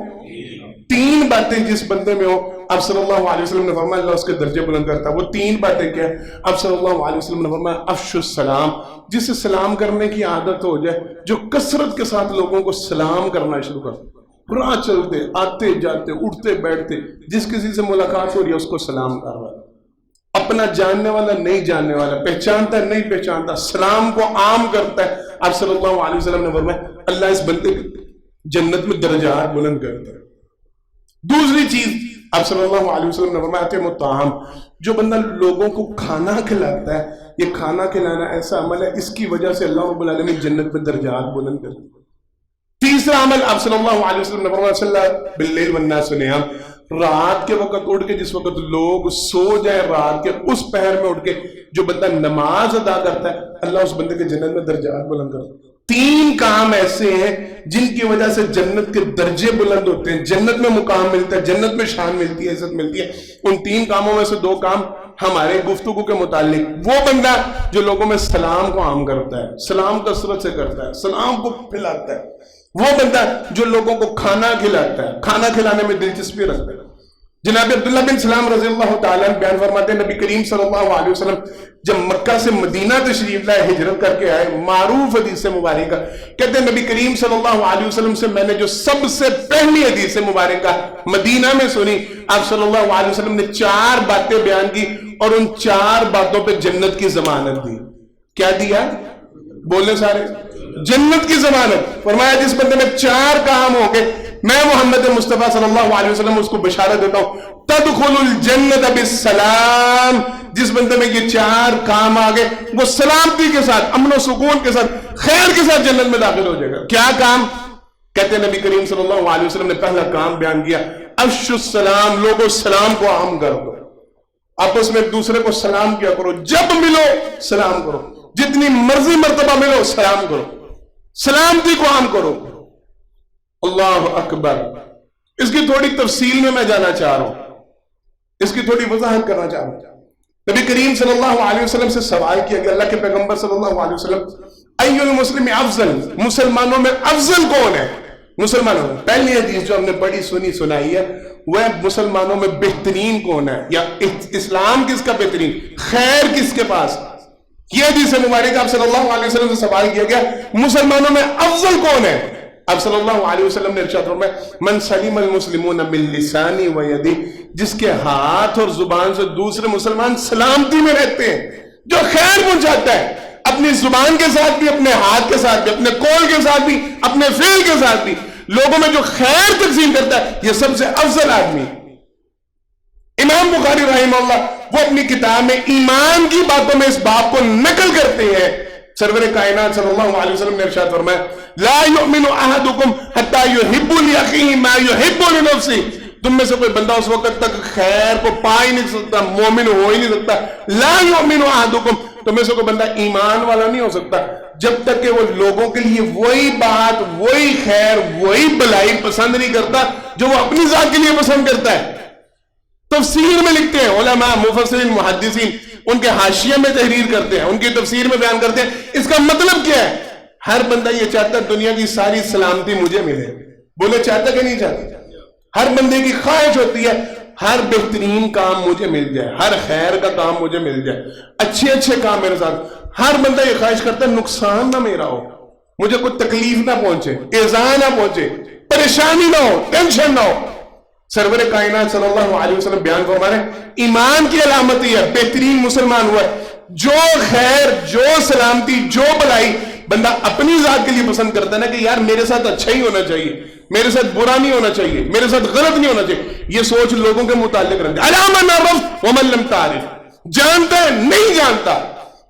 3 باتیں جس بندے میں ہوں، اب صلی اللہ علیہ وسلم نے فرمایا اللہ اس کے درجے بلند کرتا ہے۔ وہ 3 باتیں کیا ہے؟ اب صلی اللہ علیہ وسلم نے فرمایا افشو السلام، جسے سلام کرنے کی عادت ہو جائے، جو کثرت کے ساتھ لوگوں کو سلام کرنا شروع کر، راہ چلتے آتے جاتے اٹھتے بیٹھتے جس کسی سے ملاقات ہو رہی ہے اس کو سلام کر رہا ہے، اپنا جاننے والا نہیں جاننے والا، پہچانتا ہے نہیں پہچانتا، سلام کو عام کرتا ہے۔ آپ صلی اللہ علیہ وسلم نے فرمایا اللہ اس بندے جنت میں درجات بلند کرتا ہے۔ دوسری چیز آپ صلی اللہ علیہ وسلم نے فرمایا کہ مطعم، جو بندہ لوگوں کو کھانا کھلاتا ہے، یہ کھانا کھلانا ایسا عمل ہے اس کی وجہ سے اللہ رب العالمین جنت میں درجات بلند کرتا ہے۔ تیسرا عمل آپ صلی اللہ علیہ وسلم نے فرمایا صلی اللہ باللیل والناس نیام، رات کے وقت اٹھ کے جس وقت لوگ سو جائیں، رات کے اس پہر میں اٹھ کے جو بندہ نماز ادا کرتا ہے اللہ اس بندے کے جنت میں درجات بلند کرتا ہے۔ 3 کام ایسے ہیں جن کی وجہ سے جنت کے درجے بلند ہوتے ہیں، جنت میں مقام ملتا ہے، جنت میں شان ملتی ہے، عزت ملتی ہے۔ ان 3 کاموں میں سے 2 کام ہمارے گفتگو کے متعلق، وہ بندہ جو لوگوں میں سلام کو عام کرتا ہے، سلام کثرت سے کرتا ہے، سلام کو پھیلاتا ہے، وہ بندہ جو لوگوں کو کھانا کھلاتا ہے، کھانا کھلانے میں دلچسپی رکھتا ہے۔ جناب عبداللہ بن سلام رضی اللہ تعالیٰ بیان فرماتے ہیں نبی کریم صلی اللہ علیہ وسلم جب مکہ سے مدینہ تشریف لائے، ہجرت کر کے آئے، معروف حدیث مبارکہ کہتے ہیں نبی کریم صلی اللہ علیہ وسلم سے میں نے جو سب سے پہلی حدیث مبارکہ مدینہ میں سنی، آپ صلی اللہ علیہ وسلم نے 4 باتیں بیان کی اور ان 4 باتوں پہ جنت کی ضمانت دی۔ کیا دیا؟ بولنے سارے، جنت کی ضمانت۔ فرمایا جس بندے میں 4 کام ہو گئے میں محمد مصطفیٰ صلی اللہ علیہ وسلم اس کو بشارت دیتا ہوں تدخل الجنت بالسلام، جس بندے میں یہ 4 کام آ گئے وہ سلامتی کے ساتھ، امن و سکون کے ساتھ، خیر کے ساتھ جنت میں داخل ہو جائے گا۔ کیا کام؟ کہتے ہیں نبی کریم صلی اللہ علیہ وسلم نے پہلا کام بیان کیا افشو السلام، لوگوں سلام کو عام کر دو، آپس میں ایک دوسرے کو سلام کیا کرو، جب ملو سلام کرو، جتنی مرضی مرتبہ ملو سلام کرو، سلامتی کو عام کرو۔ اللہ اکبر۔ اس کی تھوڑی تفصیل میں جانا چاہ رہا ہوں، اس کی تھوڑی وضاحت کرنا چاہ رہا ہوں۔ نبی کریم صلی اللہ علیہ وسلم سے سوال کیا کہ اللہ کے پیغمبر صلی اللہ علیہ وسلم ای المسلم افضل، مسلمانوں میں افضل کون ہے؟ مسلمانوں میں پہلی حدیث جو ہم نے بڑی سنائی ہے وہ مسلمانوں میں بہترین کون ہے، یا اسلام کس کا بہترین، خیر کس کے پاس؟ یہ حدیث مبارک آپ صلی اللہ علیہ وسلم سے سوال کیا گیا مسلمانوں میں افضل کون ہے؟ آپ صلی اللہ علیہ وسلم نے ارشاد فرمایا من سلم المسلمون من لسانی و یدی، جس کے ہاتھ اور زبان سے دوسرے مسلمان سلامتی میں رہتے ہیں، جو خیر پہنچاتا ہے اپنی زبان کے ساتھ بھی، اپنے ہاتھ کے ساتھ بھی، اپنے قول کے ساتھ بھی، اپنے فعل کے ساتھ بھی، لوگوں میں جو خیر تقسیم کرتا ہے یہ سب سے افضل آدمی۔ امام بخاری رحمہ اللہ وہ اپنی کتاب میں ایمان کی باتوں میں اس باب کو نقل کرتے ہیں، سرور کائنات صلی اللہ علیہ وسلم نے ارشاد فرمایا لا یؤمن احدکم حتی یحب لاخیہ ما یحب لنفسہ، تم میں سے کوئی بندہ اس وقت تک خیر کو پا ہی نہیں سکتا، مومن ہو ہی نہیں سکتا، لا یؤمن احدکم، تم میں سے کوئی بندہ ایمان والا نہیں ہو سکتا جب تک کہ وہ لوگوں کے لیے وہی بات، وہی خیر، وہی بھلائی پسند نہیں کرتا جو وہ اپنی ذات کے لیے پسند کرتا ہے۔ تفسیر میں لکھتے ہیں علماء، مفسرین، محدثین ان کے حاشیے میں تحریر کرتے ہیں، ان کی تفسیر میں بیان کرتے ہیں اس کا مطلب کیا ہے۔ ہر بندہ یہ چاہتا ہے دنیا کی ساری سلامتی مجھے ملے، بولے چاہتا کہ نہیں چاہتا؟ ہر بندے کی خواہش ہوتی ہے ہر بہترین کام مجھے مل جائے، ہر خیر کا کام مجھے مل جائے، اچھے اچھے کام میرے ساتھ۔ ہر بندہ یہ خواہش کرتا ہے نقصان نہ میرا ہو، مجھے کوئی تکلیف نہ پہنچے، ایذا نہ پہنچے، پریشانی نہ ہو، ٹینشن نہ ہو۔ سرور کائنات صلی اللہ علیہ وسلم بیان فرما رہے ہیں ایمان کی علامت یہ ہے بہترین مسلمان ہوا ہے جو خیر، جو سلامتی، جو بھلائی بندہ اپنی ذات کے لیے پسند کرتا ہے نا کہ یار میرے ساتھ اچھا ہی ہونا چاہیے، میرے ساتھ برا نہیں ہونا چاہیے، میرے ساتھ غلط نہیں ہونا چاہیے، یہ سوچ لوگوں کے متعلق رکھتے ہیں۔ علامہ عرفت ومن لم تعرف، جانتا ہے نہیں جانتا،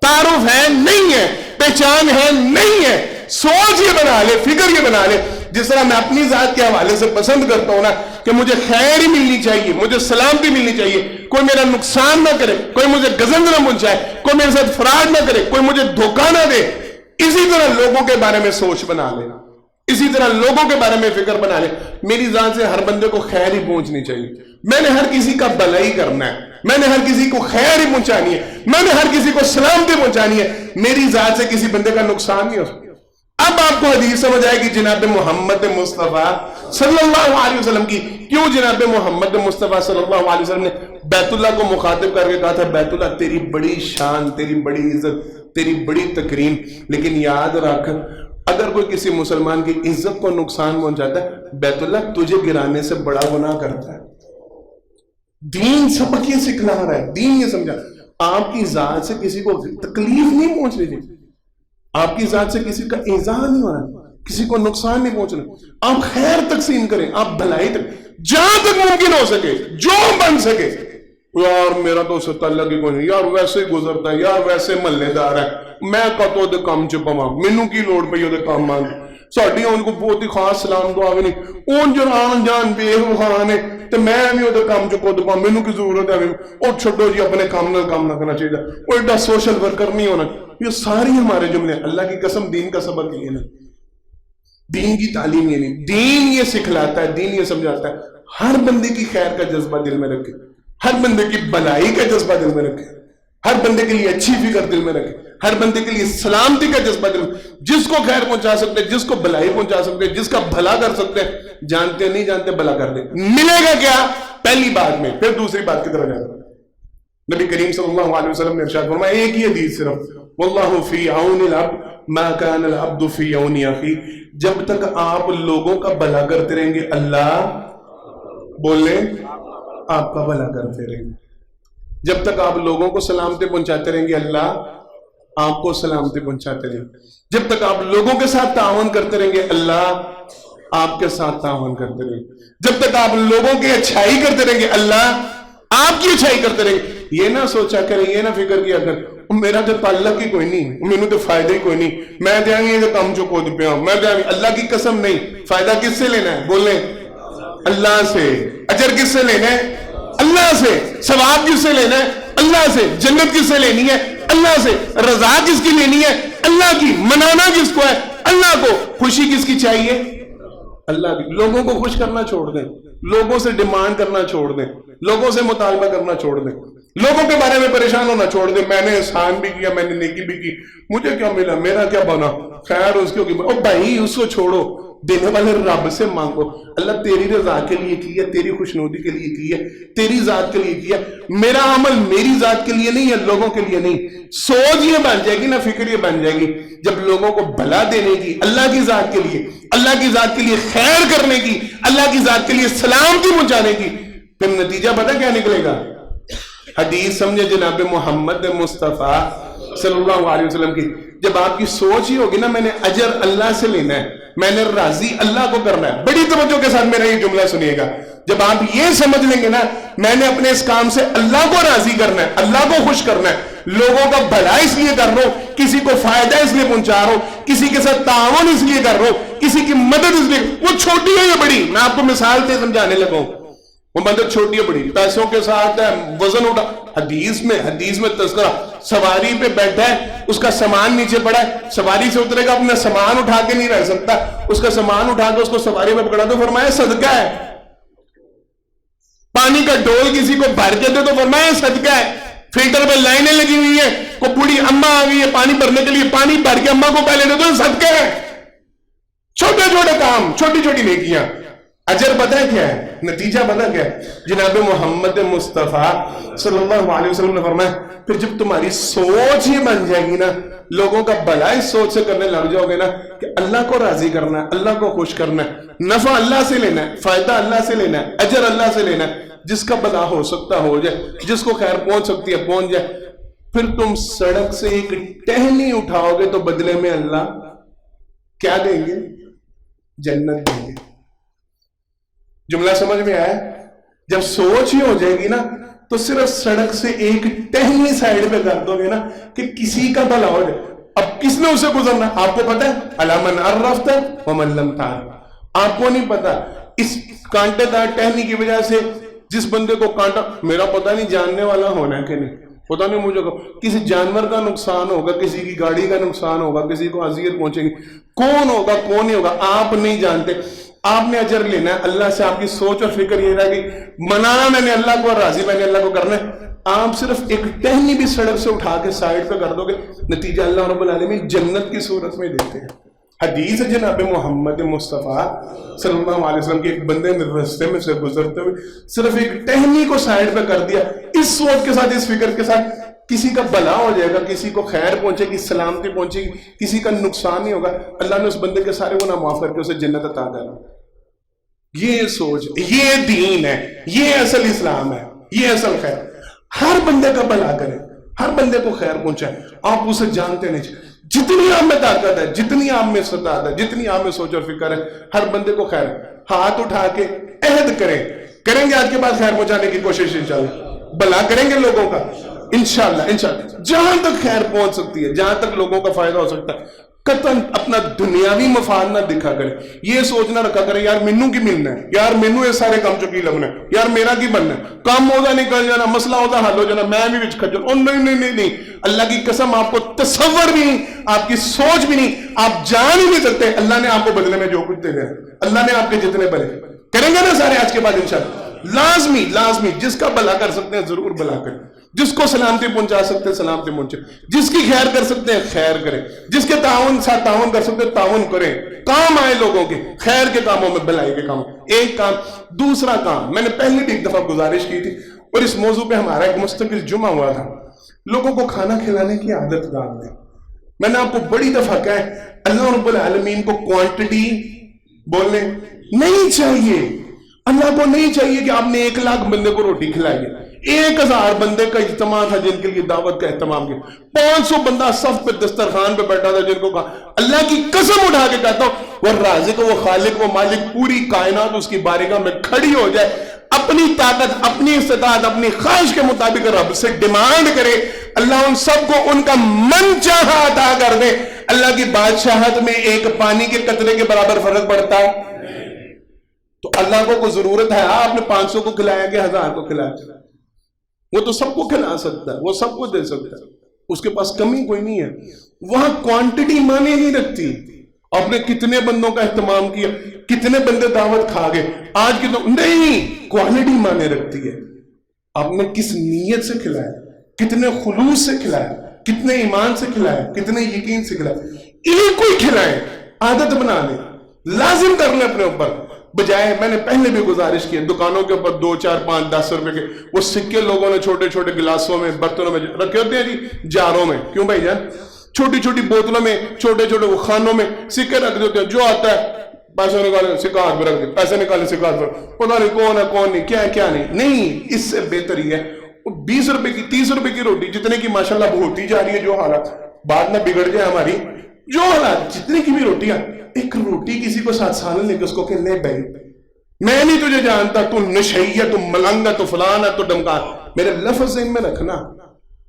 تعارف ہے نہیں ہے، پہچان ہے نہیں ہے، سوچ یہ بنا لے، فکر یہ بنا لے جس طرح میں اپنی ذات کے حوالے سے پسند کرتا ہوں نا کہ مجھے خیر ہی ملنی چاہیے، مجھے سلامتی ملنی چاہیے، کوئی میرا نقصان نہ کرے، کوئی مجھے گزند نہ پہنچائے، کوئی میرے ساتھ فراڈ نہ کرے، کوئی مجھے دھوکہ نہ دے، اسی طرح لوگوں کے بارے میں سوچ بنا لینا، اسی طرح لوگوں کے بارے میں فکر بنا لیں، میری ذات سے ہر بندے کو خیر ہی پہنچنی چاہیے، میں نے ہر کسی کا بھلائی کرنا ہے، میں نے ہر کسی کو خیر ہی پہنچانی ہے، میں نے ہر کسی کو سلامتی پہنچانی ہے، میری ذات سے کسی بندے کا نقصان نہیں ہو سکتا۔ اب آپ کو حدیث سمجھ آئے کہ جناب محمد مصطفیٰ صلی اللہ علیہ وسلم کی کیوں جناب محمد مصطفیٰ صلی اللہ علیہ وسلم نے بیت اللہ کو مخاطب کر کے کہا تھا بیت اللہ تیری بڑی شان، تیری بڑی عزت، تیری بڑی تکریم، لیکن یاد رکھ اگر کوئی کسی مسلمان کی عزت کو نقصان پہنچاتا ہے بیت اللہ تجھے گرانے سے بڑا گناہ کرتا ہے۔ دین سبق یہ سکھلا رہا ہے، دین یہ سمجھا آپ کی ذات سے کسی کو تکلیف نہیں پہنچ رہی، آپ کی ذات سے کسی کا ایذا نہیں ہو رہا، کسی کو نقصان نہیں پہنچ رہا، آپ خیر تقسیم کریں، آپ بھلائی تک جہاں تک ممکن ہو سکے، جو بن سکے۔ یار میرا تو اس سے تعلق ہی کوئی نہیں، یار ویسے ہی گزرتا ہے، یار ویسے محلے دار ہے، میں کتوں دے کام چ پواں، مینوں کی لوڑ پئی اودے کام مانگ، ساڈی ان کو بہت ہی خاص سلام دعا بھی نہیں، اون جران جان بے وفا نے تے میں بھی اودے کام چ کود پواں، مینوں کی ضرورت ہے، او چھڈو جی اپنے کام نال کام نہ کرنا چاہیے، او ایڈا سوشل ورکر نہیں ہونا۔ یہ ساری ہمارے جملے، اللہ کی قسم دین کا سبق یہ نہیں، دین کی تعلیم یہ نہیں، دین یہ سکھلاتا ہے، دین یہ سمجھاتا ہے ہر بندے کی خیر کا جذبہ دل میں رکھے، ہر بندے کی بھلائی کا جذبہ دل میں رکھے، ہر بندے کے لیے اچھی فکر دل میں رکھے، ہر بندے کے لیے سلامتی کا جذبہ دل میں، جس کو خیر پہنچا سکتے، جس کو بھلائی پہنچا سکتے، جس کا بھلا کر سکتے، جانتے نہیں جانتے بھلا کر دیں۔ ملے گا کیا؟ پہلی بات میں، پھر دوسری بات کی طرف جاتا۔ نبی کریم صلی اللہ علیہ وسلم نے ارشاد فرمایا ایک ہی حدیث صرف، واللہ فی عون العبد ما کان العبد فی عون اخی، جب تک آپ لوگوں کا بھلا کرتے رہیں گے اللہ بولیں آپ کا بھلا کرتے رہیں گے، جب تک آپ لوگوں کو سلامتی پہنچاتے رہیں گے اللہ آپ کو سلامتی پہنچاتے رہیں گے، جب تک آپ لوگوں کے ساتھ تعاون کرتے رہیں گے اللہ آپ کے ساتھ تعاون کرتے رہیں گے، جب تک آپ لوگوں کی اچھائی کرتے رہیں گے اللہ آپ کی اچھائی کرتے رہیں گے۔ یہ نہ سوچا کریں، یہ نہ فکر کیا کر میرا تو تعلق ہی کوئی نہیں، میرے تو فائدہ ہی کوئی نہیں، میں دیں گے یہ کام جو کود پہ ہوں، میں دیں گے، اللہ کی قسم نہیں، فائدہ کس سے لینا ہے بولیں اللہ سے، اجر کس سے لینا ہے اللہ سے، ثواب کس سے لینا ہے اللہ سے، جنت کس سے لینی ہے اللہ سے، رضا کس کی لینی ہے اللہ کی، منانا کس کو ہے اللہ کو، خوشی کس کی چاہیے اللہ کی۔ لوگوں کو خوش کرنا چھوڑ دیں، لوگوں سے ڈیمانڈ کرنا چھوڑ دیں، لوگوں سے مطالبہ کرنا چھوڑ دیں، لوگوں کے بارے میں پریشان ہونا چھوڑ دیں، میں نے احسان بھی کیا، میں نے نیکی بھی کی، مجھے کیا ملا، میرا کیا بنا، خیر اس کو او بھائی اس کو چھوڑو، دینے والے رب سے مانگو، اللہ تیری رضا کے لیے کی ہے، تیری خوشنودی کے لیے کی ہے، تیری ذات کے لیے کی ہے، میرا عمل میری ذات کے لیے نہیں ہے، لوگوں کے لیے نہیں۔ سوچ یہ بن جائے گی نا، فکر یہ بن جائے گی جب لوگوں کو بھلا دینے کی، اللہ کی ذات کے لیے، اللہ کی ذات کے لیے خیر کرنے کی، اللہ کی ذات کے لیے سلامتی پہنچانے کی، پھر نتیجہ پتہ کیا نکلے گا؟ حدیث سمجھے جناب محمد مصطفیٰ صلی اللہ علیہ وسلم کی، جب آپ کی سوچ ہی ہوگی نا میں نے اجر اللہ سے لینا ہے، میں نے راضی اللہ کو کرنا ہے، بڑی توجہ کے ساتھ میرا یہ جملہ سنیے گا، جب آپ یہ سمجھ لیں گے نا میں نے اپنے اس کام سے اللہ کو راضی کرنا ہے، اللہ کو خوش کرنا ہے، لوگوں کا بھلا اس لیے کر رہا ہوں، کسی کو فائدہ اس لیے پہنچا رہا ہوں، کسی کے ساتھ تعاون اس لیے کر رہا ہوں، کسی کی مدد اس لیے، وہ چھوٹی ہے یا بڑی، میں آپ کو مثال سے سمجھانے لگا ہوں، وہ مدد چھوٹی ہے بڑی، پیسوں کے ساتھ ہے، وزن اٹھا، حدیث میں تذکرہ، سواری پہ بیٹھا ہے اس کا سامان نیچے پڑا ہے، سواری سے اترے گا اپنا سامان اٹھا کے نہیں رہ سکتا، اس کا سامان اٹھا کے اس کو سواری میں پکڑا تو فرمایا صدقہ ہے، پانی کا ڈول کسی کو بھر کے دے تو فرمایا صدقہ ہے، فلٹر پہ لائنیں لگی ہوئی ہیں، کوئی بوڑھی اماں آ گئی ہے پانی بھرنے کے لیے، پانی بھر کے اماں کو پہلے دے تو صدقہ ہے، چھوٹے چھوٹے کام، چھوٹی چھوٹی نیکیاں، اجر پتہ کیا ہے، نتیجہ پتہ کیا ہے؟ جناب محمد مصطفیٰ صلی اللہ علیہ وسلم نے فرمایا پھر جب تمہاری سوچ ہی بن جائے گی نا، لوگوں کا بھلا اس سوچ سے کرنے لگ جاؤ گے نا کہ اللہ کو راضی کرنا ہے، اللہ کو خوش کرنا ہے، نفع اللہ سے لینا ہے، فائدہ اللہ سے لینا ہے، اجر اللہ سے لینا ہے، جس کا بھلا ہو سکتا ہو جائے، جس کو خیر پہنچ سکتی ہے پہنچ جائے، پھر تم سڑک سے ایک ٹہنی اٹھاؤ گے تو بدلے میں اللہ کیا دیں گے؟ جنت دیں گے۔ جملہ سمجھ میں آیا؟ جب سوچ ہی ہو جائے گی نا تو صرف سڑک سے ایک ٹہنی سائیڈ پہ کر دو گے نا کہ کسی کا بھلا ہو جائے۔ اب کس نے اسے گزرنا آپ کو پتا ہے؟ علامن عرفت ومن لم تعرف، آپ کو نہیں پتا اس کانٹے دار ٹہنی کی وجہ سے جس بندے کو کانٹا، میرا پتہ نہیں جاننے والا ہونا ہے کہ نہیں، پتہ نہیں مجھے کسی جانور کا نقصان ہوگا، کسی کی گاڑی کا نقصان ہوگا، کسی کو اذیت پہنچے گی، کون ہوگا کون نہیں ہوگا آپ نہیں جانتے. آپ نے اجر لینا ہے اللہ سے. آپ کی سوچ اور فکر یہ رہے گی منانا میں نے اللہ کو، راضی میں نے اللہ کو کرنا ہے. آپ صرف ایک ٹہنی بھی سڑک سے اٹھا کے سائڈ پہ کر دو گے، نتیجہ اللہ رب العالمین جنت کی صورت میں دیتے ہیں. حدیث ہے جناب محمد مصطفیٰ صلی اللہ علیہ وسلم کے ایک بندے نے راستے میں سے گزرتے ہوئے صرف ایک ٹہنی کو سائڈ پہ کر دیا، اس سوچ کے ساتھ، اس فکر کے ساتھ کسی کا بھلا ہو جائے گا، کسی کو خیر پہنچے گی، سلامتی پہنچے گی، کسی کا نقصان نہیں ہوگا، اللہ نے اس بندے کے سارے گناہ معاف کر کے اسے جنت عطا کرا. یہ سوچ، یہ دین ہے، یہ اصل اسلام ہے، یہ اصل خیر. ہر بندے کا بھلا کرے، ہر بندے کو خیر پہنچائے. آپ اسے جانتے نہیں، جتنی آپ میں طاقت ہے، جتنی آپ میں استطاعت ہے، جتنی آپ میں سوچ اور فکر ہے، ہر بندے کو خیر. ہاتھ اٹھا کے عہد کریں گے آج کے بعد خیر پہنچانے کی کوشش، انشاءاللہ بھلا کریں گے لوگوں کا انشاءاللہ جہاں تک خیر پہنچ سکتی ہے، جہاں تک لوگوں کا فائدہ ہو سکتا ہے. قطعاً اپنا دنیاوی مفاد نہ دکھا کرے، یہ سوچنا رکھا کرے یار مینوں کی ملنا ہے، یار مینوں یہ سارے کام چکی لگنا ہے، یار میرا کی بننا ہے، کام ہوتا نکل جانا، مسئلہ ہوتا حل ہو جانا، میں بھی بچ کھجل. او نہیں، اللہ کی قسم آپ کو تصور بھی نہیں، آپ کی سوچ بھی نہیں، آپ جان ہی نہیں سکتے اللہ نے آپ کو بدلے میں جو کچھ دے دیا. اللہ نے آپ کے جتنے بھلے کریں گے نا سارے آج کے بعد انشاءاللہ، لازمی جس کا بھلا کر سکتے ہیں ضرور بھلا کریں، جس کو سلامتی پہنچا سکتے ہیں سلامتی پہنچے، جس کی خیر کر سکتے ہیں خیر کریں، جس کے ساتھ تعاون کر سکتے ہیں تعاون کریں، کام آئے لوگوں کے خیر کے کاموں میں، بھلائی کے کاموں. ایک کام. دوسرا کام میں نے پہلے بھی ایک دفعہ گزارش کی تھی اور اس موضوع پہ ہمارا ایک مستقل جمعہ ہوا تھا، لوگوں کو کھانا کھلانے کی عادت ڈال دیں. میں نے آپ کو بڑی دفعہ کہا ہے اللہ رب العالمین کو کوانٹٹی بولنے نہیں چاہیے. اللہ کو نہیں چاہیے کہ آپ نے 1,00,000 بندے کو روٹی کھلائی ہے. 1,000 بندے کا اجتماع تھا جن کے لیے دعوت کا اہتمام کیا، 500 بندہ صف پہ دسترخوان پہ بیٹھا تھا جن کو کہا اللہ کی قسم اٹھا کے کہتا ہوں وہ رازق، وہ خالق، وہ مالک، پوری کائنات اس کی بارگاہ میں کھڑی ہو جائے، اپنی طاقت، اپنی استطاعت، اپنی خواہش کے مطابق رب سے ڈیمانڈ کرے، اللہ ان سب کو ان کا من چاہا عطا کر دے. اللہ کی بادشاہت میں ایک پانی کے قطرے کے برابر فرق پڑتا ہے. تو اللہ کو ضرورت ہے آپ نے 500 کو کھلایا کہ 1000 کو کھلایا؟ وہ تو سب کو کھلا سکتا ہے، وہ سب کو دے سکتا ہے، اس کے پاس کمی کوئی نہیں ہے. وہاں کوانٹٹی معنی نہیں رکھتی. آپ نے کتنے بندوں کا اہتمام کیا، کتنے بندے دعوت کھا گئے آج کی تو نہیں، کوالٹی معنی رکھتی ہے. آپ نے کس نیت سے کھلایا، کتنے خلوص سے کھلایا، کتنے ایمان سے کھلایا، کتنے یقین سے کھلایا. ایک کوئی کھلائے، عادت بنا لیں، لازم کر لیں اپنے اوپر. بجائے میں نے پہلے بھی گزارش کی دکانوں کے اوپر 2 4 5 10 روپے کے وہ سکے لوگوں نے چھوٹے چھوٹے گلاسوں میں، برتنوں میں رکھے ہوتے ہیں جی، جاروں میں. کیوں بھائی جان؟ چھوٹی چھوٹی بوتلوں میں، چھوٹے چھوٹے وہ خانوں میں سکے رکھ دیتے ہیں. جو آتا ہے پیسے نکالے سکہ ہاتھ میں رکھ دے، پیسے نکالے سکہ ہاتھ میں، پتہ نہیں کون ہے کون نہیں، کیا ہے کیا نہیں. اس سے بہتر ہی ہے 20 روپے کی 30 روپے کی روٹی جتنے کی ماشاءاللہ ہوتی جا رہی ہے، جو حالات بعد میں بگڑ جائے ہماری، جو حالات جتنے کی بھی روٹیاں، ایک روٹی کسی کو 7 سال لے کے اس کو کہ لے بھائی میں نہیں تجھے جانتا، تو نشئی ہے، تو ملنگ ہے، تو فلان ہے، تو ڈمکان. میرے لفظ ذہن میں رکھنا،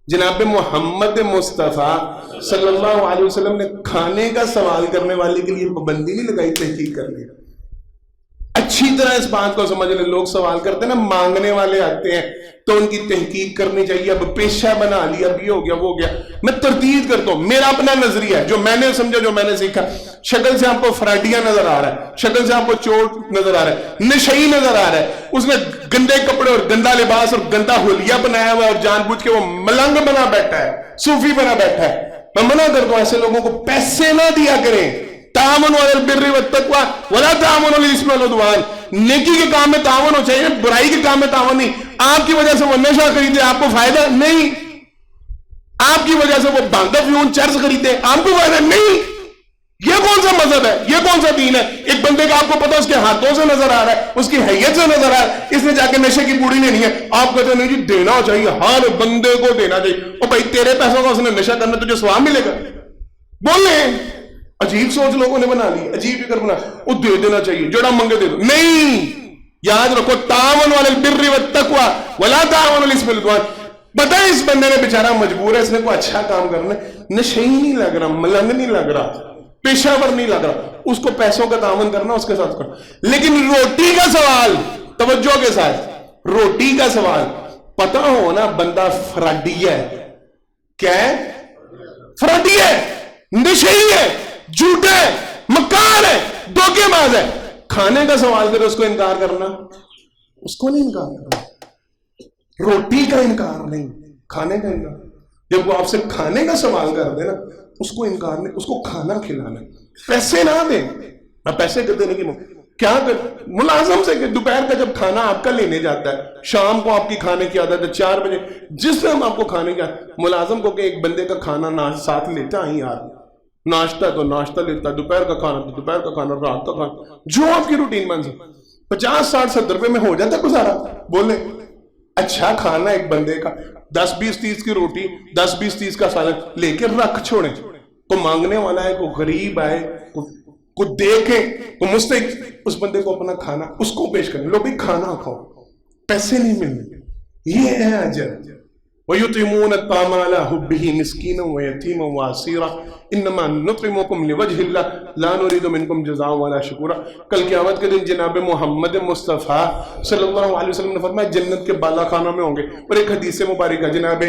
جناب محمد مصطفیٰ صلی اللہ علیہ وسلم نے کھانے کا سوال کرنے والے کے لیے پابندی نہیں لگائی، تحقیق کر لی. اچھی طرح اس بات کو سمجھ لیں، لوگ سوال کرتے ہیں نا، مانگنے والے آتے ہیں تو ان کی تحقیق کرنی چاہیے. اب پیشہ بنا لیا، اب یہ ہو گیا وہ ہو گیا. میں تردید کرتا ہوں، میرا اپنا نظریہ ہے جو میں نے سمجھا، جو میں نے سیکھا. شکل سے آپ کو فراڈیا نظر آ رہا ہے، شکل سے آپ کو چوٹ نظر آ رہا ہے، نشئی نظر آ رہا ہے، اس نے گندے کپڑے اور گندا لباس اور گندا حلیہ بنایا ہوا ہے اور جان بوجھ کے وہ ملنگ بنا بیٹھا ہے، صوفی بنا بیٹھا ہے. میں منع کرتا ہوں ایسے لوگوں کو پیسے نہ دیا کریں. تعاون علی البر والتقوی ولا تعاون علی الاثم والعدوان. نیکی کے کام میں تعاون ہو چاہیے، برائی کے کام میں تعاون نہیں. آپ کی وجہ سے وہ نشہ خریدے، آپ کو فائدہ نہیں. آپ کی وجہ سے وہ بھانگ فیون چرس خریدے، آپ کو فائدہ نہیں. یہ کون سا مذہب ہے، یہ کون سا دین ہے؟ ایک بندے کا آپ کو پتا اس کے ہاتھوں سے نظر آ رہا ہے، اس کی حیت سے نظر آ رہا ہے، اس نے جا کے نشے کی پوڑی لینی ہے. آپ کہتے ہیں نہیں جی دینا چاہیے، ہر بندے کو دینا چاہیے. اور بھائی تیرے پیسوں کا اس نے نشہ کرنا تجھے ثواب ملے گا؟ بولے عجیب سوچ لوگوں نے بنا لی، عجیب فکر بنا، وہ دے دینا چاہیے، جڑا منگے دے دو. نہیں، یاد رکھو تعاون علی البر والتقوی ولا تعاون علی الاثم والعدوان. پتہ ہے اس بندے نے بیچارہ مجبور ہے، اس نے کوئی اچھا کام کرنا ہے، نشئی نہیں لگ رہا، ملنگ نہیں لگ رہا، پیشہ ور نہیں لگ رہا، اس کو پیسوں کا تعاون کرنا اس کے ساتھ کرنا. لیکن روٹی کا سوال، توجہ کے ساتھ، روٹی کا سوال پتا ہو نا بندہ فراڈی ہے. کیا ہے؟ فراڈی ہے، نشئی ہے، جھوٹا ہے، مکار ہے، دھوکے باز ہے. کھانے کا سوال کرے اس کو انکار کرنا، اس کو نہیں انکار کرنا. روٹی کا انکار نہیں، کھانے کا انکار. جب وہ آپ سے کھانے کا سوال کر دے نا، اس کو انکار نہیں، اس کو کھانا کھلانا. پیسے نہ دیں، نہ پیسے کر دینے کی کیا کر ملازم سے کہ دوپہر کا جب کھانا آپ کا لینے جاتا ہے، شام کو آپ کی کھانے کی عادت ہے 4 بجے، جس ٹائم آپ کو کھانے کا ملازم کو کہ ایک بندے کا کھانا ساتھ لیتا ہی یار، ناشتہ تو ناشتہ لیتا، دوپہر کا کھانا تو دوپہر کا کھانا، رات کا کھانا، جو آپ کی روٹین بن سکے 50 60 70 روپے میں ہو جاتا ہے گزارا. بولے اچھا کھانا ایک بندے کا 10 20 30 کی روٹی، 10 20 30 کا سالن لے کے رکھ چھوڑیں. کوئی مانگنے والا ہے، کوئی غریب آئے، کو دیکھے، کو مستحق، اس بندے کو اپنا کھانا اس کو پیش کریں. لو بھی کھانا کھاؤ، پیسے نہیں ملنے. یہ ہے اجر. وَيُطْعِمُونَ الطَّعَامَ عَلَىٰ حُبِّهِ مِسْكِينًا وَيَتِيمًا وَأَسِيرًا إِنَّمَا نُطْعِمُكُمْ لِوَجْهِ اللَّهِ لَا نُرِيدُ مِنْكُمْ جَزَاءً وَلَا شُكُورًا. کل قیامت کے دن جناب محمد مصطفیٰ صلی اللہ علیہ وسلم نے فرمایا جنت کے بالا خانوں میں ہوں گے. اور ایک حدیث مبارکہ جناب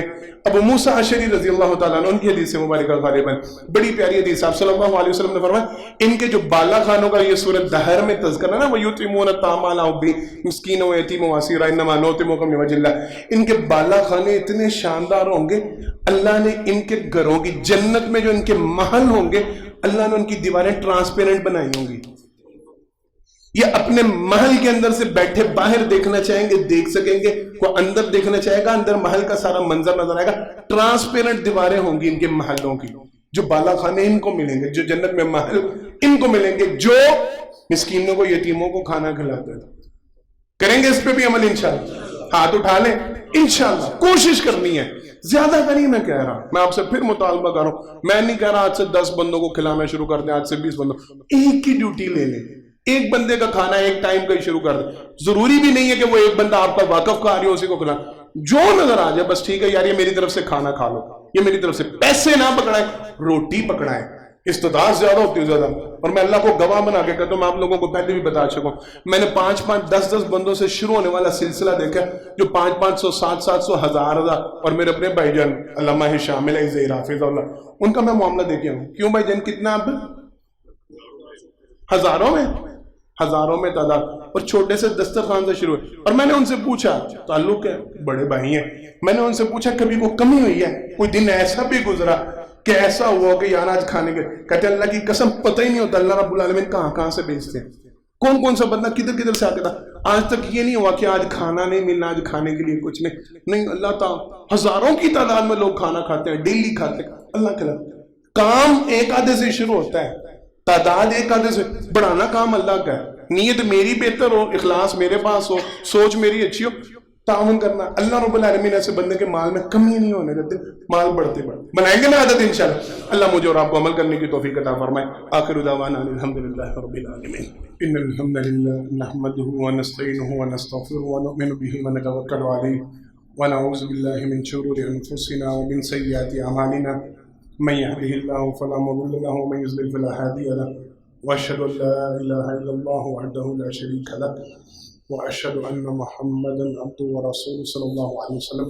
ابو موسیٰ اشعری رضی اللہ تعالیٰ عنہ ان کی حدیث مبارکہ غالباً بڑی پیاری حدیث. آپ صلی اللہ علیہ وسلم نے فرمایا ان کے جو بالا خانوں کا یہ سورۃ دہر میں تذکرہ نا، وَيُطْعِمُونَ الطَّعَامَ عَلَىٰ حُبِّهِ مِسْكِينًا وَيَتِيمًا وَأَسِيرًا إِنَّمَا نُطْعِمُكُمْ لِوَجْهِ اللَّهِ. ان کے بالا خانے اتنے شاندار ہوں گے، اللہ نے ان کے گھروں کی جنت میں جو ان کے محل ہوں گے، اللہ نے ان کی دیواریں ٹرانسپیرنٹ بنائی ہوں گی. یہ اپنے محل کے اندر سے بیٹھے باہر دیکھنا چاہیں گے دیکھ سکیں گے، کوئی اندر دیکھنا چاہے گا اندر محل کا سارا منظر نظر آئے گا. ٹرانسپیرنٹ دیواریں ہوں گی ان کے محلوں کی. جو بالا خانے ان کو ملیں گے، جو جنت میں محل ان کو ملیں گے، جو مسکینوں کو یتیموں کو کھانا کھلاتے ہیں. کریں گے اس پہ بھی عمل انشاءاللہ. ہاتھ اٹھا لیں انشاءاللہ. کوشش کرنی ہے، زیادہ کریں. میں کہہ رہا میں آپ سے پھر مطالبہ کر رہا ہوں، میں نہیں کہہ رہا آج سے 10 بندوں کو کھلانا شروع کر دیں، آج سے 20 بندوں. ایک کی ڈیوٹی لے لیں، ایک بندے کا کھانا ایک ٹائم کا ہی شروع کر دیں. ضروری بھی نہیں ہے کہ وہ ایک بندہ آپ کا واقف کھا رہی ہو اسی کو کھلانا. جو نظر آ جائے بس ٹھیک ہے یار یہ میری طرف سے کھانا کھا لو، یہ میری طرف سے. پیسے نہ پکڑائیں، روٹی پکڑائیں. استطاعت زیادہ ہوتی ہے زیادہ. اور میں اللہ کو گواہ بنا کے کہتا ہوں، میں آپ لوگوں کو پہلے بھی بتا چکا ہوں، میں نے 5 10 بندوں سے شروع ہونے والا سلسلہ دیکھا جو 500 700 1000 اور میرے اپنے بھائی جان علامہ شامل ہے زہیر حافظ اللہ، ان کا میں معاملہ دیکھا ہوں. کیوں بھائی جان؟ کتنا آپ ہزاروں میں تعداد، اور چھوٹے سے دسترخوان سے شروع ہے. اور میں نے ان سے پوچھا، تعلق ہے بڑے بھائی ہیں، میں نے ان سے پوچھا کبھی وہ کمی ہوئی ہے؟ کوئی دن ایسا بھی گزرا کہ ایسا ہوا کہ یار آج کھانے کے؟ کہتے اللہ کی قسم پتہ ہی نہیں ہوتا اللہ رب العالمین کہاں سے بیچتے ہیں، کون سا بندہ کدھر سے آتے تھا. آج تک یہ نہیں ہوا کہ آج کھانا نہیں ملنا، آج کھانے کے لیے کچھ نہیں. اللہ تعالیٰ ہزاروں کی تعداد میں لوگ کھانا کھاتے ہیں، ڈیلی کھاتے ہیں. اللہ کے کام ایک آدھے سے شروع ہوتا ہے، تعداد ایک آدھے سے بڑھانا کام اللہ کا ہے. نیت میری بہتر ہو، اخلاص میرے پاس ہو، سوچ میری اچھی ہو، تعاون کرنا. اللہ رب العالمین ایسے بندے کے مال میں کمی نہیں ہونے دیتے، مال بڑھتے بنائیں گے نا عادت انشاءاللہ. اللہ مجھے اور آپ کو عمل کرنے کی توفیق عطا فرمائے. آخر دعوانا الحمدللہ رب العالمین. ان الحمد للہ نحمده ونستعینه ونستغفره ونؤمن به ونتوکل علیہ ونعوذ باللہ من شرور انفسنا ومن سیئات اعمالنا من يهده الله فلا مضل له ومن يضلل فلا هادي له واشهد ان لا اله الا الله وحده لا شريك له واشهد ان محمدا عبده ورسوله صلی اللہ علیہ وسلم.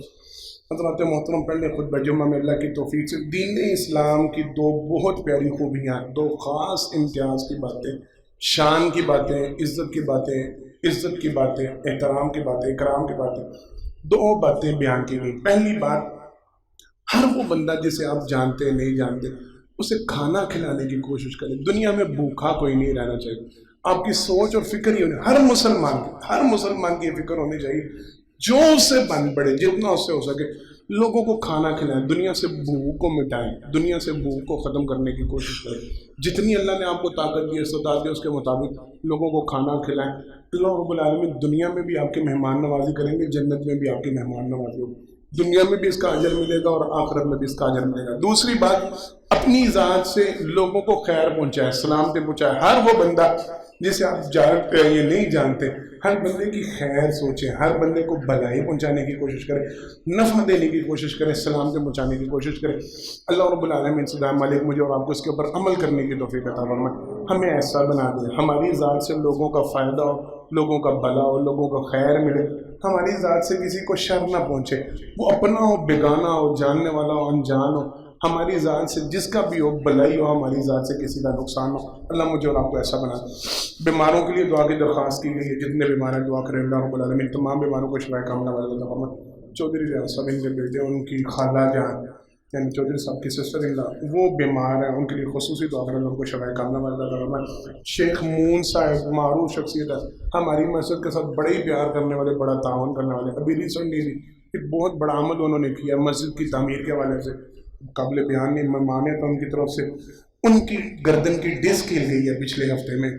حضرات محترم، پہلے خطبہ جمعہ میں اللہ کی توفیق سے دین اسلام کی 2 بہت پیاری خوبیاں، 2 خاص امتیاز کی باتیں، شان کی باتیں، عزت کی باتیں، عزت کی باتیں، احترام کی باتیں، اکرام کی باتیں، 2 باتیں بیان کی گئی. پہلی بات، ہر وہ بندہ جسے آپ جانتے ہیں نہیں جانتے اسے کھانا کھلانے کی کوشش کریں. دنیا میں بھوکا کوئی نہیں رہنا چاہیے. آپ کی سوچ اور فکر ہی ہونی، ہر مسلمان کی یہ فکر ہونی چاہیے جو اس سے بن پڑے جتنا اس سے ہو سکے لوگوں کو کھانا کھلائیں، دنیا سے بھوک کو مٹائیں، دنیا سے بھوک کو ختم کرنے کی کوشش کریں. جتنی اللہ نے آپ کو طاقت دی استطاعت دی اس کے مطابق لوگوں کو کھانا کھلائیں. اللہ رب العالمین دنیا میں بھی آپ کی مہمان نوازی کریں گے، جنت میں بھی آپ کی مہمان نوازی ہوگی. دنیا میں بھی اس کا اجر ملے گا اور آخرت میں بھی اس کا اجر ملے گا. دوسری بات، اپنی ذات سے لوگوں کو خیر پہنچائے، سلامتی پہنچائے. ہر وہ بندہ جسے آپ جانتے ہیں یا نہیں جانتے ہر بندے کی خیر سوچیں، ہر بندے کو بھلائی پہنچانے کی کوشش کریں، نفع دینے کی کوشش کریں، سلام سے پہنچانے کی کوشش کریں۔ اللہ رب العالمین سے دعا مالک مجھے اور آپ کو اس کے اوپر عمل کرنے کی توفیق عطا فرمائے، ہمیں ایسا بنا دے ہماری ذات سے لوگوں کا فائدہ ہو، لوگوں کا بھلا ہو، لوگوں کا خیر ملے، ہماری ذات سے کسی کو شر نہ پہنچے، وہ اپنا ہو، بیگانہ ہو، جاننے والا ہو، انجان ہو، ہماری ذات سے جس کا بھی ہو بھلائی ہو، ہماری ذات سے کسی کا نقصان ہو، اللہ مجھے اور آپ کو ایسا بنا دے۔ بیماروں کے لیے دعا کی درخواست کی گئی ہے، جتنے بیمار ہیں دعا کریں اللہ رب العالمین تمام بیماروں کو شفا کاملہ والا عطا فرمائے۔ چودھری ریاض صاحب ان کے بیٹے، ان کی خالہ جان یعنی چودھری صاحب کی سسٹر ان لا وہ بیمار ہیں، ان کے لیے خصوصی دعا کریں اللہ کو شفا کاملہ والا عطا فرمائے۔ شیخ مون صاحب معروف شخصیت ہے، ہماری مسجد کے ساتھ بڑے ہی پیار کرنے والے، بڑا تعاون کرنے والے، ابھی ریسنٹلی بھی ایک بہت بڑا عمل انہوں نے کیا مسجد کی تعمیر کے حوالے سے، قابل بیان نہیں مہمان تھا ان کی طرف سے، ان کی گردن کی ڈسک ہل گئی ہے پچھلے ہفتے میں،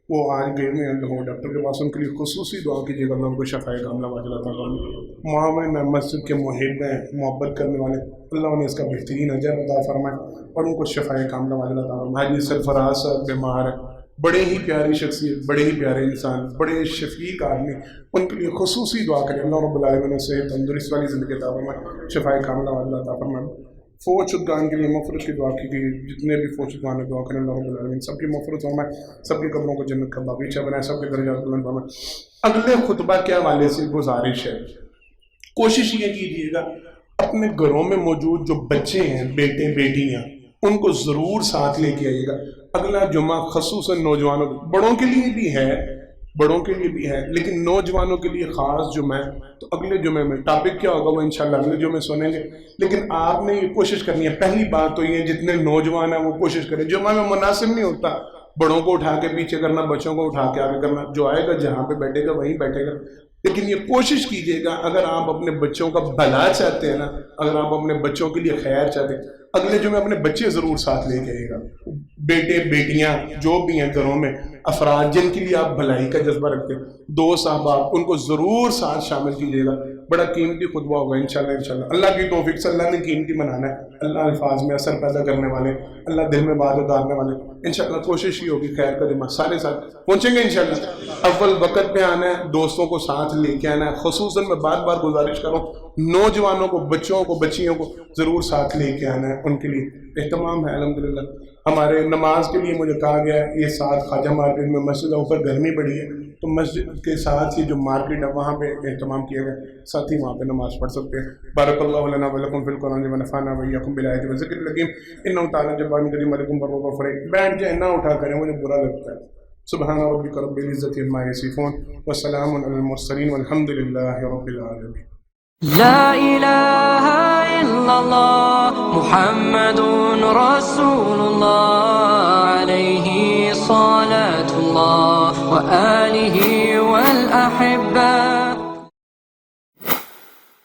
وہ آج گئے ہوئے ہیں ڈاکٹر کے پاس، ان کے لیے خصوصی دعا کیجیے گا اللہ ان کو شفا کاملہ واجل عطا فرمائے۔ معاون مسجد کے محب ہیں، محبت کرنے والے، اللہ انہیں اس کا بہترین اجر عطا فرمائے اور ان کو شفا کاملہ واجل عطا فرمائے۔ حاجی سرفراز صاحب بیمار ہیں، بڑے ہی پیاری شخصیت، بڑے ہی پیارے انسان، بڑے شفیق آدمی، ان کے لیے خصوصی دعا کریں اللہ رب العالمین سے تندرست والی زندگی عطا فرمائے، شفا کاملہ واجل عطا فرمائے۔ فوت شدگان کے لیے مغفرت کی دعا کی گئی، جتنے بھی فوت شدگان ہیں دعا کریں اللہ رب العالمین سب کی مغفرت فرمائے، سب کی قبروں کو جنت کا باغیچہ بنائے، سب کے درجات بلند فرمائے۔ اگلے خطبہ کے حوالے سے گزارش ہے، کوشش یہ کیجیے گا اپنے گھروں میں موجود جو بچے ہیں، بیٹے بیٹیاں، ان کو ضرور ساتھ لے کے آئیے گا۔ اگلا جمعہ خصوصاً نوجوانوں، بڑوں کے لیے بھی ہے، بڑوں کے لیے بھی ہے، لیکن نوجوانوں کے لیے خاص جمعہ ہے، تو اگلے جمعے میں ٹاپک کیا ہوگا وہ انشاءاللہ اگلے جمعے سنیں گے، لیکن آپ نے یہ کوشش کرنی ہے۔ پہلی بات تو یہ جتنے نوجوان ہیں وہ کوشش کریں، جمعہ میں مناسب نہیں ہوتا بڑوں کو اٹھا کے پیچھے کرنا، بچوں کو اٹھا کے آگے کرنا، جو آئے گا جہاں پہ بیٹھے گا وہیں بیٹھے گا، لیکن یہ کوشش کیجیے گا اگر آپ اپنے بچوں کا بھلا چاہتے ہیں نا، اگر آپ اپنے بچوں کے لیے خیر چاہتے ہیں، اگلے جمعے اپنے بچے ضرور ساتھ لے کے آئیے گا، بیٹے بیٹیاں جو بھی ہیں گھروں میں، افراد جن کے لیے آپ بھلائی کا جذبہ رکھتے ہیں، دوست احباب، ان کو ضرور ساتھ شامل کیجیے گا، بڑا قیمتی خطبہ ہوگا انشاءاللہ۔ اللہ کی توفیق سے، اللہ نے قیمتی بنانا ہے، اللہ الفاظ میں اثر پیدا کرنے والے، اللہ دل میں بات اتارنے والے، انشاءاللہ کوشش ہی ہوگی خیر کا جمعہ سارے ساتھ پہنچیں گے انشاءاللہ۔ اول وقت پہ آنا ہے، دوستوں کو ساتھ لے کے آنا ہے، خصوصاً میں بار بار گزارش کروں نوجوانوں کو، بچوں کو، بچیوں کو ضرور ساتھ لے کے آنا ہے، ان کے لیے اہتمام ہے الحمدللہ۔ ہمارے نماز کے لیے مجھے کہا گیا ہے یہ ساتھ خواجہ مارکیٹ میں مسجد ہے، اوپر گرمی بڑی ہے تو مسجد کے ساتھ ہی جو مارکیٹ ہے وہاں پہ اہتمام کیا گیا، ساتھ ہی وہاں پہ نماز پڑھ سکتے ہیں۔ بارک اللہ لنا ولکم فی القرآن ونفعنا وإیاکم بالآیات والذکر الحکیم انہ تعالی جبار کریم علیکم بر بیٹھ جائیں، نہ اٹھا کریں، مجھے برا لگتا ہے۔ سبحان ربک رب العزۃ عما یصفون وسلام علی المرسلین والحمد للہ رب العالمین۔ لا إله إلا الله محمد رسول الله عليه صلاة الله وآله والأحبة